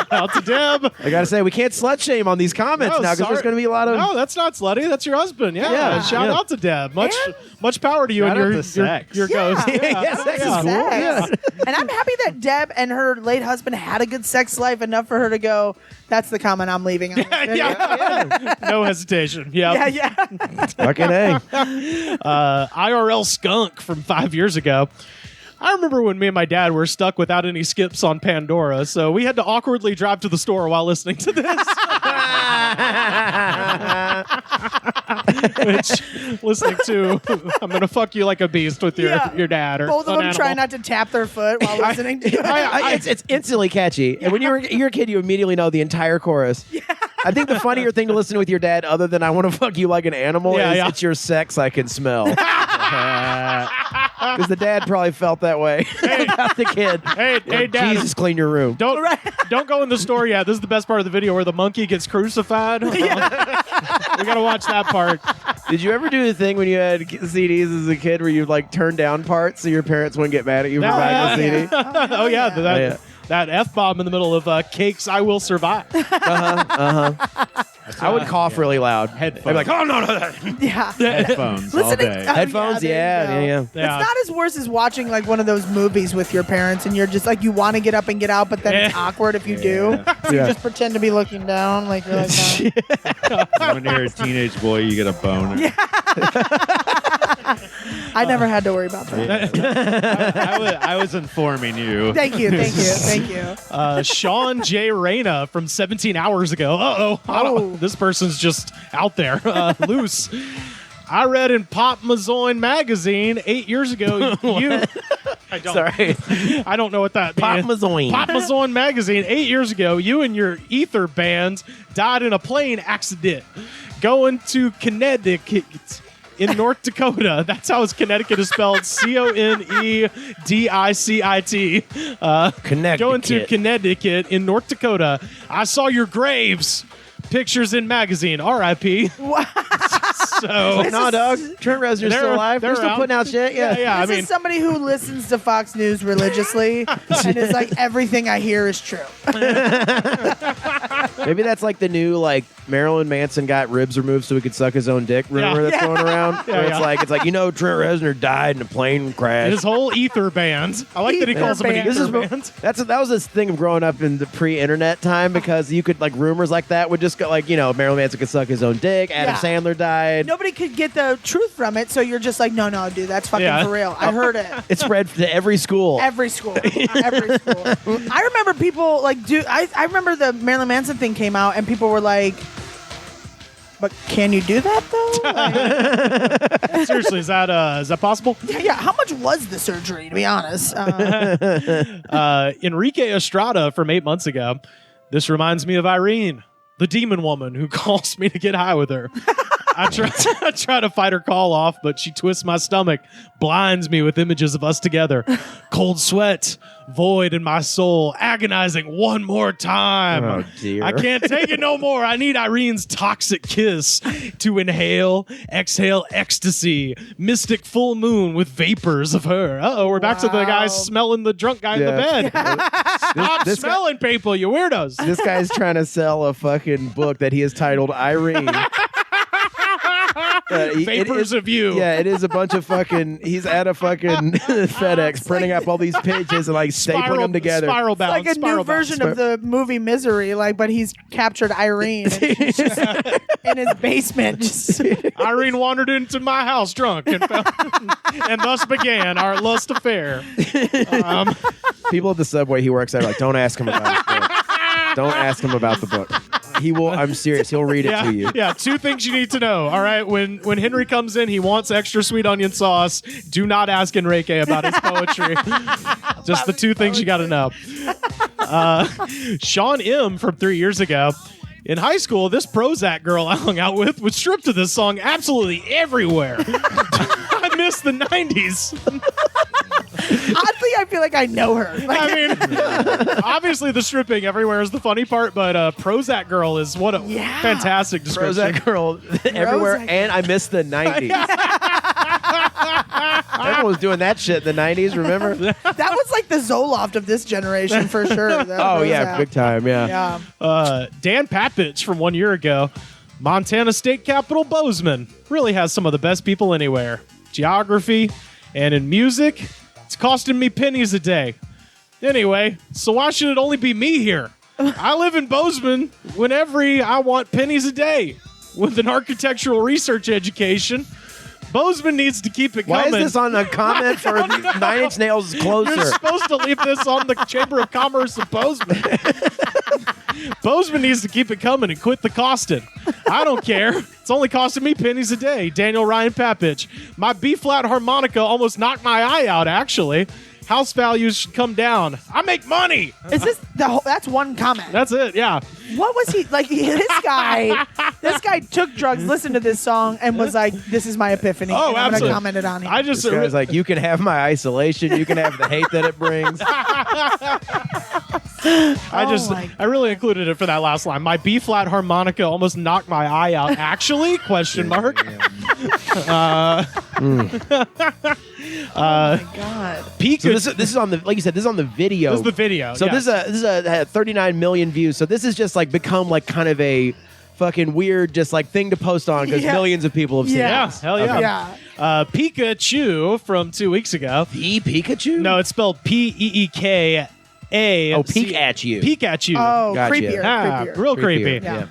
out to Deb. I gotta say, we can't slut shame on these comments now because there's gonna be a lot of. No, that's not slutty. That's your husband. Yeah. Shout out to Deb. Much power to you and your ghost. Yeah, sex is cool. Yeah. And I'm happy that Deb and her late husband had a good sex life enough for her to go, that's the comment I'm leaving on this video. Yeah. No hesitation. Yeah. Fucking A. IRL Skunk from 5 years ago. I remember when me and my dad were stuck without any skips on Pandora, so we had to awkwardly drive to the store while listening to this. Which, listening to I'm going to fuck you like a beast with your dad. Or both of them animal. try not to tap their foot while listening to it. It's instantly catchy. And when you're a kid, you immediately know the entire chorus. Yeah. I think the funnier thing to listen to with your dad, other than I want to fuck you like an animal, is it's your sex I can smell. Because the dad probably felt that way about the kid. Hey, Dad. Jesus, clean your room. Don't go in the store yet. This is the best part of the video where the monkey gets crucified. We got to watch that part. Did you ever do the thing when you had CDs as a kid where you'd like turn down parts so your parents wouldn't get mad at you for buying the CD? Oh, yeah. That F-bomb in the middle of Cakes I Will Survive. I would cough really loud. Headphones. I'd be like, oh, no. Yeah. Headphones all day. Headphones? Yeah. It's not as worse as watching like one of those movies with your parents and you're just like, you want to get up and get out, but then it's awkward if you do. So you just pretend to be looking down like you're like that. When you're a teenage boy, you get a boner. Yeah. I never had to worry about that. I was informing you. Thank you. Sean J. Reyna from 17 hours ago. This person's just out there, loose. I read in Pop Mazoin magazine 8 years ago. I don't know what that Pop means. Mazoin. Pop Mazoin magazine 8 years ago. You and your ether band died in a plane accident going to Connecticut. In North Dakota. That's how Connecticut is spelled. Conedicit. Connecticut. Going to Connecticut in North Dakota. I saw your graves. Pictures in magazine. R.I.P. Wow. So no, dog. Trent Reznor's still alive. They're still putting out shit. Yeah. This is somebody who listens to Fox News religiously and is like, everything I hear is true. Maybe that's like the new like Marilyn Manson got ribs removed so he could suck his own dick rumor that's going around. Where it's like Trent Reznor died in a plane crash. His whole ether band. I like that he calls them an ether band. That was this thing of growing up in the pre-internet time because you could like rumors like that would just go like Marilyn Manson could suck his own dick. Adam Sandler died. Nobody could get the truth from it, so you're just like, no, dude, that's fucking for real. I heard it. It spread to every school. Every school. I remember people like I remember the Marilyn Manson thing came out and people were like, but can you do that though? Like, seriously, is that possible? Yeah. How much was the surgery, to be honest? Enrique Estrada from 8 months ago. This reminds me of Irene, the demon woman who calls me to get high with her. I try to fight her call off, but she twists my stomach, blinds me with images of us together. Cold sweat, void in my soul, agonizing one more time. Oh, dear. I can't take it no more. I need Irene's toxic kiss to inhale, exhale ecstasy, mystic full moon with vapors of her. We're back to the guy smelling the drunk guy in the bed. Stop smelling people, you weirdos. This guy's trying to sell a fucking book that he has titled Irene. Vapors of you. Yeah, it is a bunch of fucking. He's at a fucking FedEx printing up all these pages and like stapling them together. Spiral bound. It's like a new version of the movie Misery, but he's captured Irene and she's just in his basement. Irene wandered into my house drunk and thus began our lust affair. People at the subway he works at are like, don't ask him about his book. Don't ask him about the book. He will. I'm serious. He'll read it to you. Yeah. 2 things you need to know. All right. When Henry comes in, he wants extra sweet onion sauce. Do not ask Enrique about his poetry. Just the 2 things you got to know. Sean M. from 3 years ago. In high school, this Prozac girl I hung out with would strip to this song absolutely everywhere. I miss the 90s. Oddly, I feel like I know her. Like, I mean, obviously the stripping everywhere is the funny part, but Prozac girl is what a fantastic description. Prozac girl everywhere, Prozac. And I miss the 90s. Everyone was doing that shit in the 90s, remember? that was like the Zoloft of this generation for sure. Yeah, big time, yeah. Dan Papich from 1 year ago. Montana State Capital Bozeman really has some of the best people anywhere. Geography and in music, it's costing me pennies a day. Anyway, so why should it only be me here? I live in Bozeman whenever I want pennies a day. With an architectural research education, Bozeman needs to keep it Why coming. is this on a comment for Nine Inch Nails Closer? You're supposed to leave this on the Chamber of Commerce of Bozeman. Bozeman needs to keep it coming and quit the costing. I don't care. It's only costing me pennies a day. Daniel Ryan Papich. My B-flat harmonica almost knocked my eye out, actually. House values should come down. I make money. Is this the whole? That's one comment. That's it, yeah. What was he like? This guy took drugs, listened to this song, and was like, "This is my epiphany." Oh, and I'm absolutely. gonna comment it on here. I just This guy's like, you can have my isolation, you can have the hate that it brings. I really included it for that last line. My B-flat harmonica almost knocked my eye out. Actually? Question mark. Oh my god. Pikachu. So this is on the, like you said, this is on the video. This is the video. So yes. this is a 39 million views. So this is just like become like kind of a fucking weird, just like thing to post on because millions of people have seen Yeah, it. hell yeah. Yeah. Pikachu from 2 weeks ago. The Pikachu? No, it's spelled Peeka. Oh, peek at you. Pikachu. Oh, Gotcha. creepier. creepier. Real creepy. Yeah.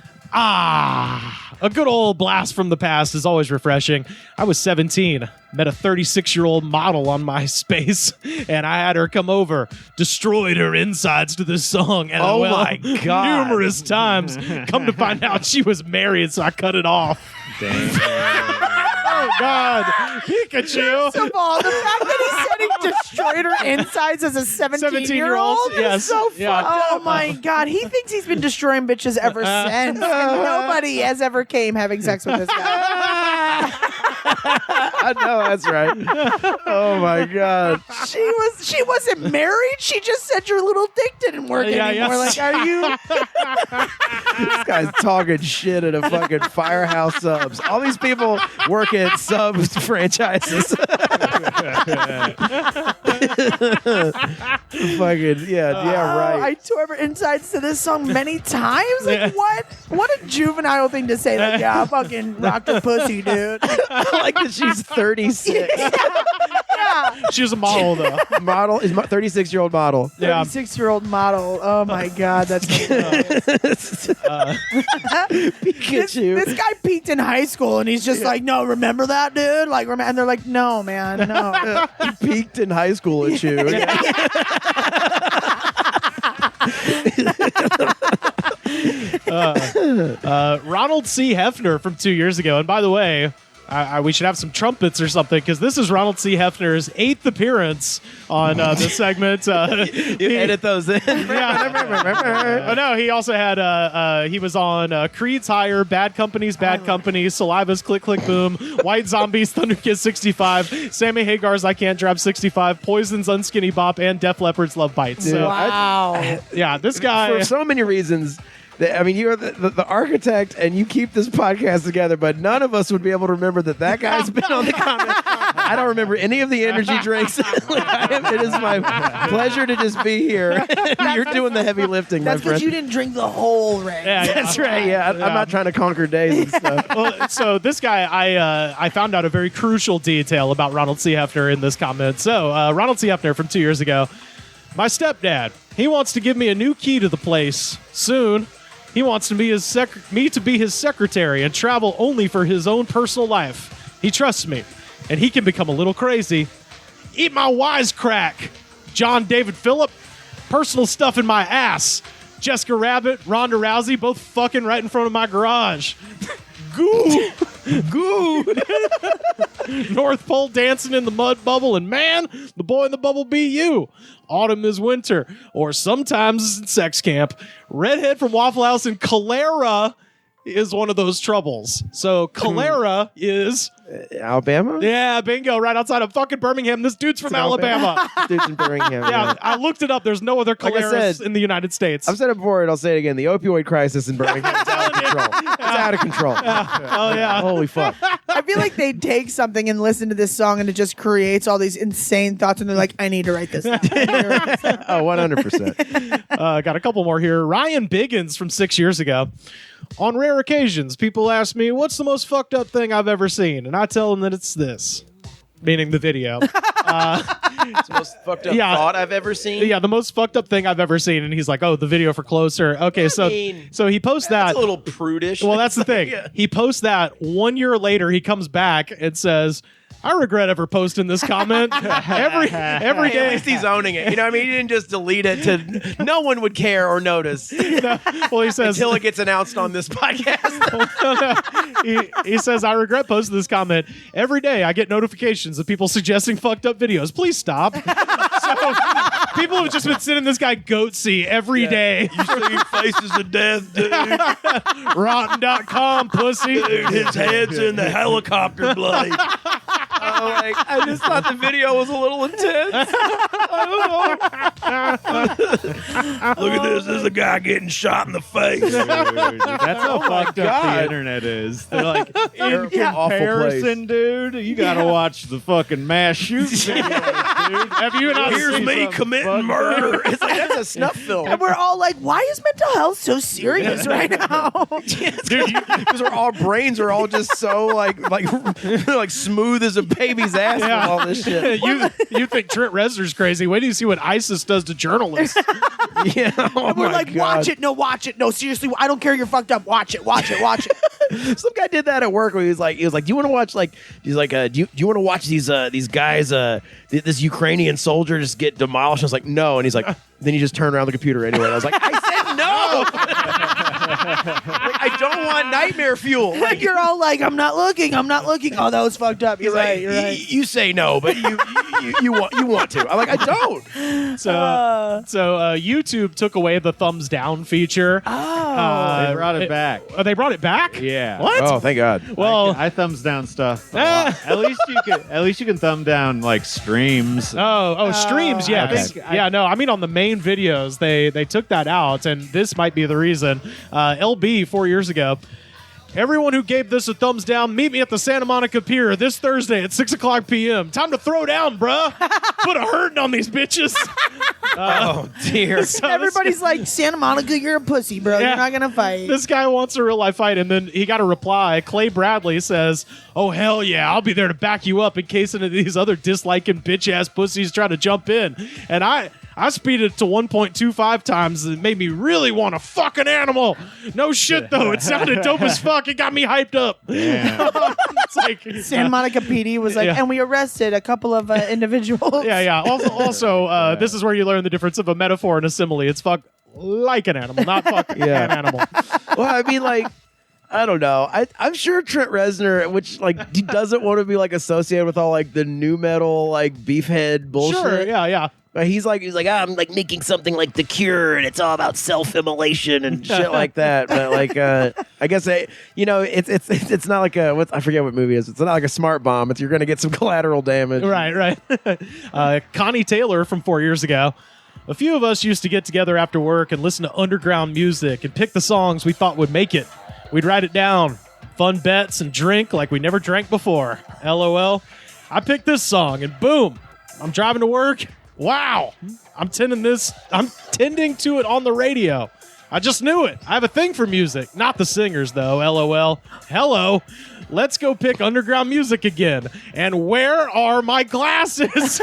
A good old blast from the past is always refreshing. I was 17, met a 36-year-old model on MySpace, and I had her come over, destroyed her insides to this song, and Oh my God. numerous times. Come to find out she was married, so I cut it off. Oh God, Pikachu! First of all, the fact that he said he destroyed her insides as a 17-year-old is yes. so Yeah. fucked up. Oh my god, he thinks he's been destroying bitches ever since, and nobody has ever came having sex with this guy. I know that's right. Oh my god. She wasn't married. She just said your little dick didn't work Yeah, anymore. yes. Like, are you? This guy's talking shit at a fucking Firehouse Subs. All these people work at Subs franchises. Fucking yeah, right. I tore her insides to this song many times. Like, Yeah. what a juvenile thing to say. Like, yeah, I fucking rocked a pussy, dude. I like that she's 36. Yeah. She was a model, though. Model is 36-year-old model. Yeah. 36-year-old model. Oh my god, that's so Pikachu. This guy peaked in high school, and he's just like, no, remember that, dude? Like, and they're like, no, man, no. He peaked in high school at you. Ronald C. Hefner from 2 years ago. And by the way, we should have some trumpets or something because this is Ronald C. Hefner's 8th appearance on this segment. You edit those in. Oh no, he also had he was on Creed's Higher, Bad Companies, Saliva's Click Click Boom, White Zombies, Thunder Kiss 65, Sammy Hagar's I Can't Drive 65, Poison's Unskinny Bop, and Def Leppard's Love Bites. So, Wow. yeah, this guy. For so many reasons. I mean, you're the architect, and you keep this podcast together, but none of us would be able to remember that guy's been on the comment. I don't remember any of the energy drinks. It is my pleasure to just be here. You're doing the heavy lifting, my That's friend. because you didn't drink the whole ring. Yeah, yeah. That's right. Yeah, I'm not trying to conquer days and stuff. Well, so this guy, I found out a very crucial detail about Ronald C. Hefner in this comment. So Ronald C. Hefner from 2 years ago, my stepdad, he wants to give me a new key to the place soon. He wants to be me to be his secretary and travel only for his own personal life. He trusts me, and he can become a little crazy. Eat my wisecrack. John David Phillip, personal stuff in my ass. Jessica Rabbit, Ronda Rousey, both fucking right in front of my garage. Goo. Goo. North Pole dancing in the mud bubble, and man, the boy in the bubble be you. Autumn is winter, or sometimes it's sex camp. Redhead from Waffle House in Calera is one of those troubles. So Calera is... Alabama? Yeah, bingo, right outside of fucking Birmingham. This dude's from Alabama. Dude's in Birmingham. Yeah, I looked it up. There's no other Like I Caleras said, in the United States. I've said it before and I'll say it again. The opioid crisis in Birmingham is out of control. It's out of control. Oh, yeah. Holy fuck. I feel like they take something and listen to this song and it just creates all these insane thoughts and they're like, I need to write this down. Oh, 100%. Got a couple more here. Ryan Biggins from 6 years ago. On rare occasions, people ask me, what's the most fucked up thing I've ever seen? And I tell them that it's this, meaning the video. It's the most fucked up thought I've ever seen. Yeah, the most fucked up thing I've ever seen. And he's like, oh, the video for Closer. Okay, so he posts that. That's a little prudish. Well, that's the thing. Yeah. He posts that 1 year later. He comes back and says, I regret ever posting this comment. every day. At least he's owning it. You know what I mean? He didn't just delete it to no one would care or notice. No, well, he says until it gets announced on this podcast. he says, I regret posting this comment. Every day I get notifications of people suggesting fucked up videos. Please stop. So people have just been sending this guy goatsy every day. You see faces of death, dude. Rotten.com, pussy. Dude, his head's in the helicopter blade. I just thought the video was a little intense. Look at this. There's a guy getting shot in the face. Dude, that's how fucked up God. the internet is. They're like, in Awful place. comparison, dude, you gotta watch the fucking mass shoot videos, dude. Have you not Here's seen me some committing fucked- murder. It's like, that's a snuff film. And we're all like, why is mental health so serious right now? Dude, because our brains are all just so like smooth as a baby's ass with all this shit. you think Trent Reznor's crazy. Wait till you see what ISIS does to journalists. Yeah, oh And we're my like, God. watch it. No, watch it. No, seriously, I don't care. You're fucked up. Watch it. Watch it. Watch it. Some guy did that at work where he was like, do you want to watch do you want to watch these guys this Ukrainian soldier just get demolished? I was like, no, and he's like, then you just turn around the computer anyway. I was like, I said no. Like, I don't want nightmare fuel. Like, you're all like, I'm not looking. I'm not looking. Oh, that was fucked up. You're right. You're right. You say no, but you want to. I'm like, I don't. So YouTube took away the thumbs down feature. Oh. They brought it back. Oh, they brought it back? Yeah. What? Oh, thank God. Well, I thumbs down stuff. At least you can thumb down like streams. streams, yeah. Okay. No, I mean on the main videos, they took that out, and this might be the reason. LB 4 years ago. Everyone who gave this a thumbs down, meet me at the Santa Monica Pier this Thursday at 6:00 p.m. Time to throw down, bruh. Put a hurting on these bitches. Oh, dear. So Everybody's like, Santa Monica, you're a pussy, bro. Yeah. You're not going to fight. This guy wants a real life fight, and then he got a reply. Clay Bradley says, oh, hell yeah, I'll be there to back you up in case any of these other disliking bitch-ass pussies try to jump in. And I speeded it to 1.25 times, and it made me really want to fuck an animal. No shit, though. It sounded dope as fuck. It got me hyped up. Yeah. It's like Santa Monica PD was like, Yeah. and we arrested a couple of individuals. Yeah. Also, this is where you learn the difference of a metaphor and a simile. It's fuck like an animal, not fuck an animal. Well, I mean, like, I don't know. I'm sure Trent Reznor, which he doesn't want to be associated with all the new metal beefhead bullshit. Sure, yeah. But he's like I'm making something like The Cure, and it's all about self-immolation and shit like that. But I guess it's not like I forget what movie it is. It's not like a smart bomb. You're going to get some collateral damage. Right. Connie Taylor from 4 years ago. A few of us used to get together after work and listen to underground music and pick the songs we thought would make it. We'd write it down, fun bets, and drink like we never drank before. LOL. I picked this song, and boom, I'm driving to work. Wow, I'm tending to it on the radio. I just knew it. I have a thing for music, not the singers though. LOL. Hello. Let's go pick underground music again. And where are my glasses?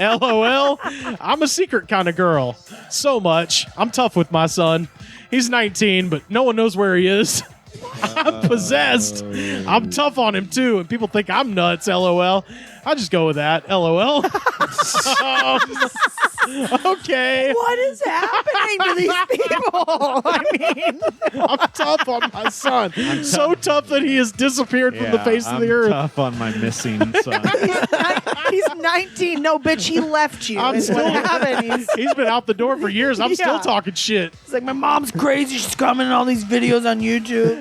LOL. I'm a secret kind of girl. So much. I'm tough with my son. He's 19, but no one knows where he is. I'm possessed. I'm tough on him too, and people think I'm nuts. LOL. I'll just go with that. LOL. Okay. What is happening to these people? I mean, I'm tough on my son. So tough that he has disappeared from the face of the I'm earth. tough on my missing son. he's 19. No, bitch, he left you. I'm is still- what happened. He's been out the door for years. I'm still Yeah. talking shit. He's like, my mom's crazy. She's commenting on these videos on YouTube.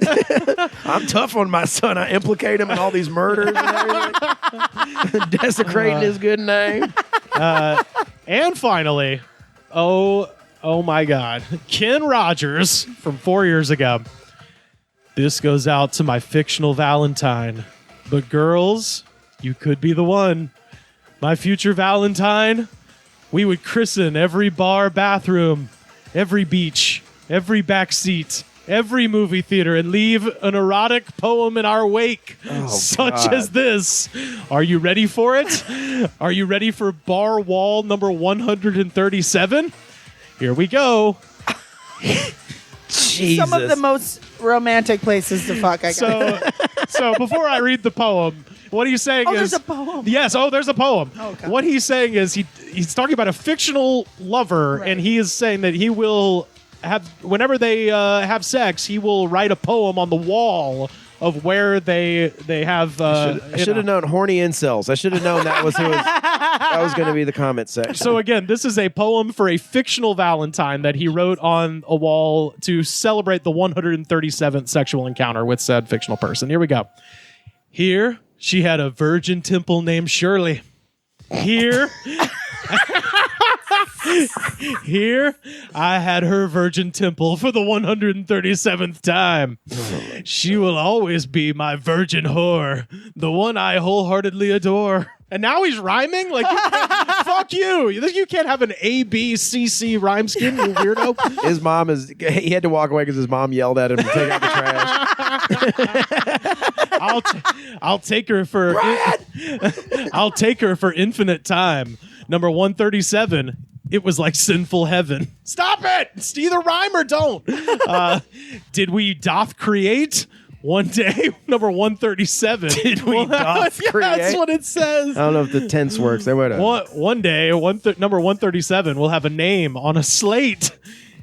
I'm tough on my son. I implicate him in all these murders and everything. Desecrating his good name. And finally, oh my God, Ken Rogers from 4 years ago. This goes out to my fictional Valentine. But girls, you could be the one. My future Valentine, we would christen every bar bathroom, every beach, every back seat, every movie theater, and leave an erotic poem in our wake, such God. as this. Are you ready for it? Are you ready for bar wall number 137? Here we go. Jesus. Some of the most romantic places to fuck, I guess. So before I read the poem, what he's saying Oh, is there's a poem. Yes, there's a poem. Oh, God. What he's saying is he's talking about a fictional lover, Right. and he is saying that he will have, whenever they have sex, he will write a poem on the wall of where they have. I should have known horny incels. I should have known that was going to be the comment section. So again, this is a poem for a fictional Valentine that he wrote on a wall to celebrate the 137th sexual encounter with said fictional person. Here we go. Here, she had a virgin temple named Shirley. Here, I had her virgin temple for the 137th time. She will always be my virgin whore, the one I wholeheartedly adore. And now he's rhyming? Like, fuck you. You can't have an A-B-C-C rhyme scheme, you weirdo. His mom he had to walk away because his mom yelled at him to take out the trash. I'll take her for I'll take her for infinite time. Number 137. It was like sinful heaven. Stop it! It's either rhyme or don't. Did we doth create? One day, number 137. Did we doth Yeah, create? that's what it says. I don't know if the tense works. They would have. One day, number 137 will have a name on a slate.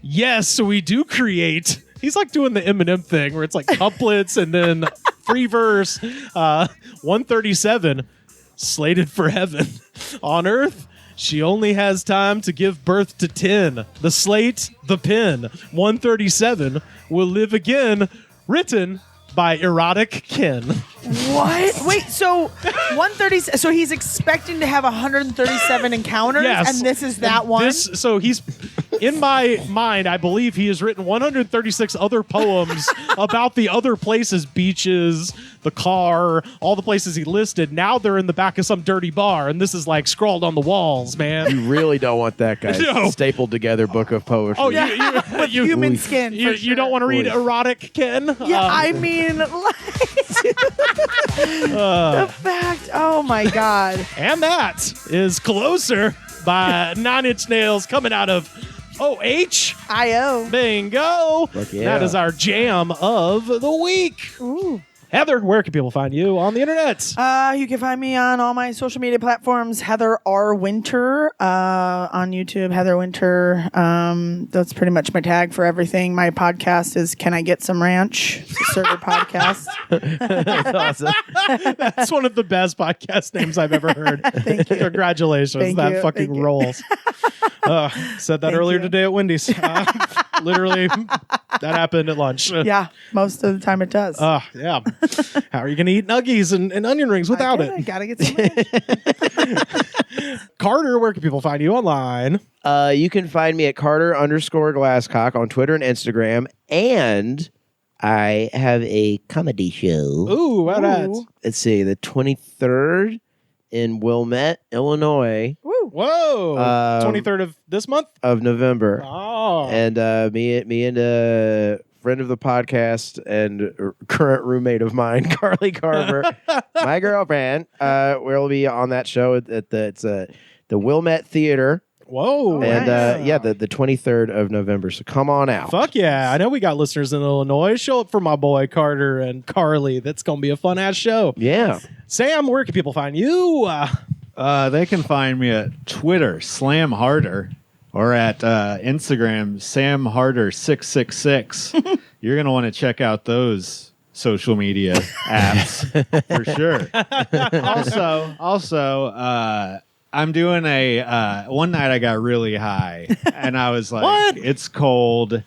Yes, we do create. He's like doing the Eminem thing where it's like couplets and then free verse. 137, slated for heaven. On earth, she only has time to give birth to 10. The slate, the pen. 137 will live again, written by erotic Ken. What? Wait, so 130. So he's expecting to have 137 encounters, Yes. and this is that one. So he's in my mind. I believe he has written 136 other poems about the other places, beaches, the car, all the places he listed. Now they're in the back of some dirty bar, and this is like scrawled on the walls, man. You really don't want that guy No. stapled together book of poetry. Oh, With you human skin. You, for you sure. don't want to read Oy. erotic Ken? Yeah, I mean, like, the fact. Oh my god. And that is Closer by 9 Inch Nails coming out of OH. IO. Bingo. Fuck yeah. That is our jam of the week. Ooh. Heather, where can people find you on the internet? You can find me on all my social media platforms. Heather R. Winter on YouTube. Heather Winter. That's pretty much my tag for everything. My podcast is Can I Get Some Ranch? It's a server podcast. That's awesome. That's one of the best podcast names I've ever heard. Thank you. Congratulations. Thank that you. fucking Thank you. rolls. Said that Thank earlier you. today at Wendy's. Literally, that happened at lunch. Yeah, most of the time it does. Yeah. How are you going to eat nuggies and onion rings without I it? gotta get some ranch. Carter, where can people find you online? You can find me at Carter_Glasscock on Twitter and Instagram. And I have a comedy show. Ooh, what that? Ooh. Let's see, the 23rd in Wilmette, Illinois Woo. Whoa. 23rd of this month? of November. Oh. And me and a friend of the podcast and current roommate of mine, Carly Carver, my girlfriend, we'll be on that show at the Wilmette Theater. Whoa. And nice. the 23rd of November. So come on out. Fuck yeah. I know we got listeners in Illinois. Show up for my boy Carter and Carly. That's going to be a fun ass show. Yeah. Sam, where can people find you? They can find me at Twitter, Slam Harder, or at Instagram, Sam Harder 666. You're going to want to check out those social media apps for sure. Also, I'm doing a one night I got really high and I was like, What? It's cold.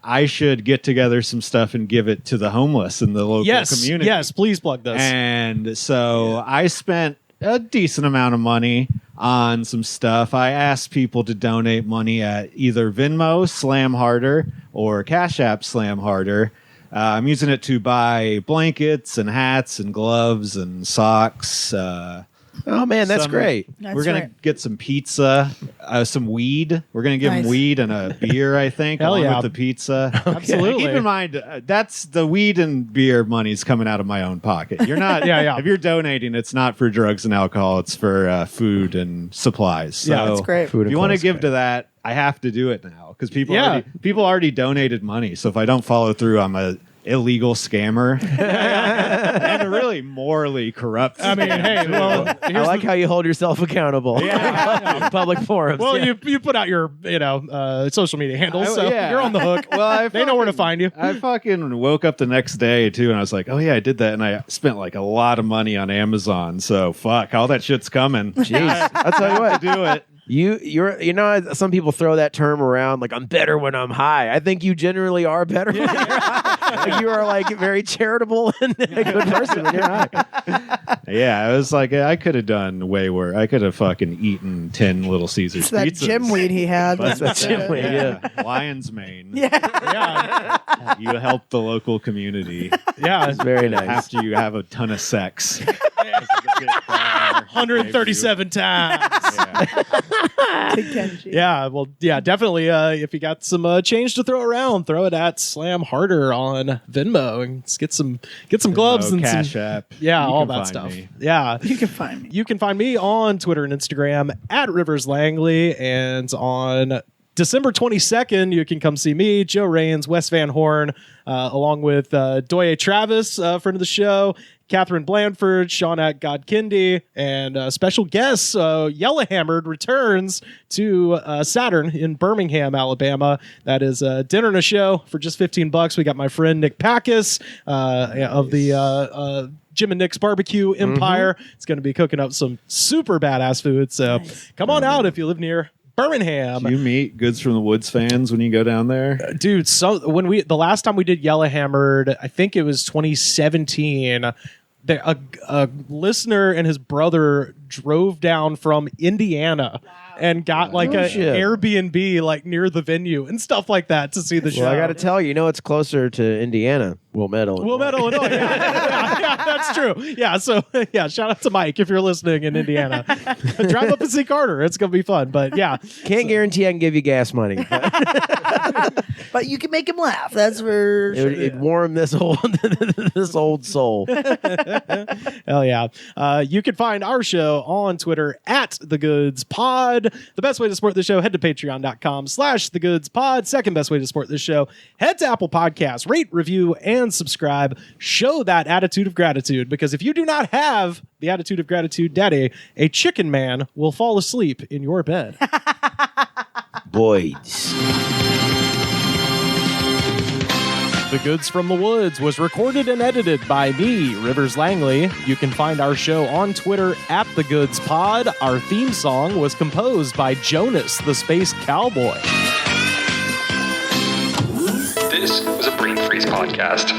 I should get together some stuff and give it to the homeless in the local community. Yes, please plug this. And so I spent a decent amount of money on some stuff. I asked people to donate money at either Venmo, Slam Harder, or Cash App, Slam Harder. I'm using it to buy blankets and hats and gloves and socks. Oh man, that's great. We're going to get some pizza, some weed. We're going to give them weed and a beer, I think, Hell along yeah. with the pizza. Absolutely. Keep in mind, that's the weed and beer money's coming out of my own pocket. You're not. Yeah. If you're donating, it's not for drugs and alcohol. It's for food and supplies. So Yeah, That's great. Food if and you want to clothes, give great. to that, I have to do it now because Yeah. people already donated money. So if I don't follow through, I'm a illegal scammer and a really morally corrupt. I mean, hey, well, I like how you hold yourself accountable. Yeah. in public forums. well, Yeah. you put out your social media handles, so Yeah. you're on the hook. Well, They know where to find you. I fucking woke up the next day too, and I was like, "Oh yeah, I did that," and I spent like a lot of money on Amazon. So fuck, all that shit's coming. Jeez, I'll tell you what. To do it. You're some people throw that term around like I'm better when I'm high. I think you generally are better when you're high. Like, you are like very charitable and a good person when you're high. Yeah, it was like I could have done way worse. I could have fucking eaten 10 Little Caesars It's that pizzas. gym weed he had. That's that gym weed. Yeah. Lion's mane. Yeah, You help the local community yeah. It's very nice. after you have a ton of sex. 137 times. Yeah. To Kenji. Yeah, well, yeah, definitely. If you got some change to throw around, throw it at Slam Harder on Venmo and just get some gloves and Cash some, App. yeah, You all can that find stuff. me. Yeah. You can find me. You can find me on Twitter and Instagram at Rivers Langley, and on December 22nd, you can come see me, Joe Rains, Wes Van Horn, along with Doye Travis, friend of the show, Catherine Blandford, Sean at Godkindi, and special guest Yellowhammered returns to Saturn in Birmingham, Alabama. That is a dinner and a show for just $15. We got my friend Nick Packus of the Jim and Nick's Barbecue Empire. It's going to be cooking up some super badass food. So come on out if you live near Birmingham. Do you meet Goods from the Woods fans when you go down there? Dude, so when the last time we did Yellowhammered, I think it was 2017. A listener and his brother drove down from Indiana and got like Oh, a shit. Airbnb like near the venue and stuff like that to see the show. Well, I got to tell you, it's closer to Indiana. Wilmette, Illinois. Yeah, that's true. Yeah, so yeah, shout out to Mike if you're listening in Indiana. Drive up and see Carter. It's gonna be fun. But yeah, Can't guarantee I can give you gas money. But But you can make him laugh. That's where it'd warm this old soul. hell yeah. You can find our show on Twitter at The Goods Pod. The best way to support the show, head to patreon.com/The Goods Pod. Second best way to support this show, head to Apple Podcasts, rate, review, and subscribe. Show that attitude of gratitude, because if you do not have the attitude of gratitude, Daddy, a chicken man will fall asleep in your bed. Boyds. The Goods from the Woods was recorded and edited by me, Rivers Langley. You can find our show on Twitter at The Goods Pod. Our theme song was composed by Jonas, the Space Cowboy. This was a Brain Freeze podcast.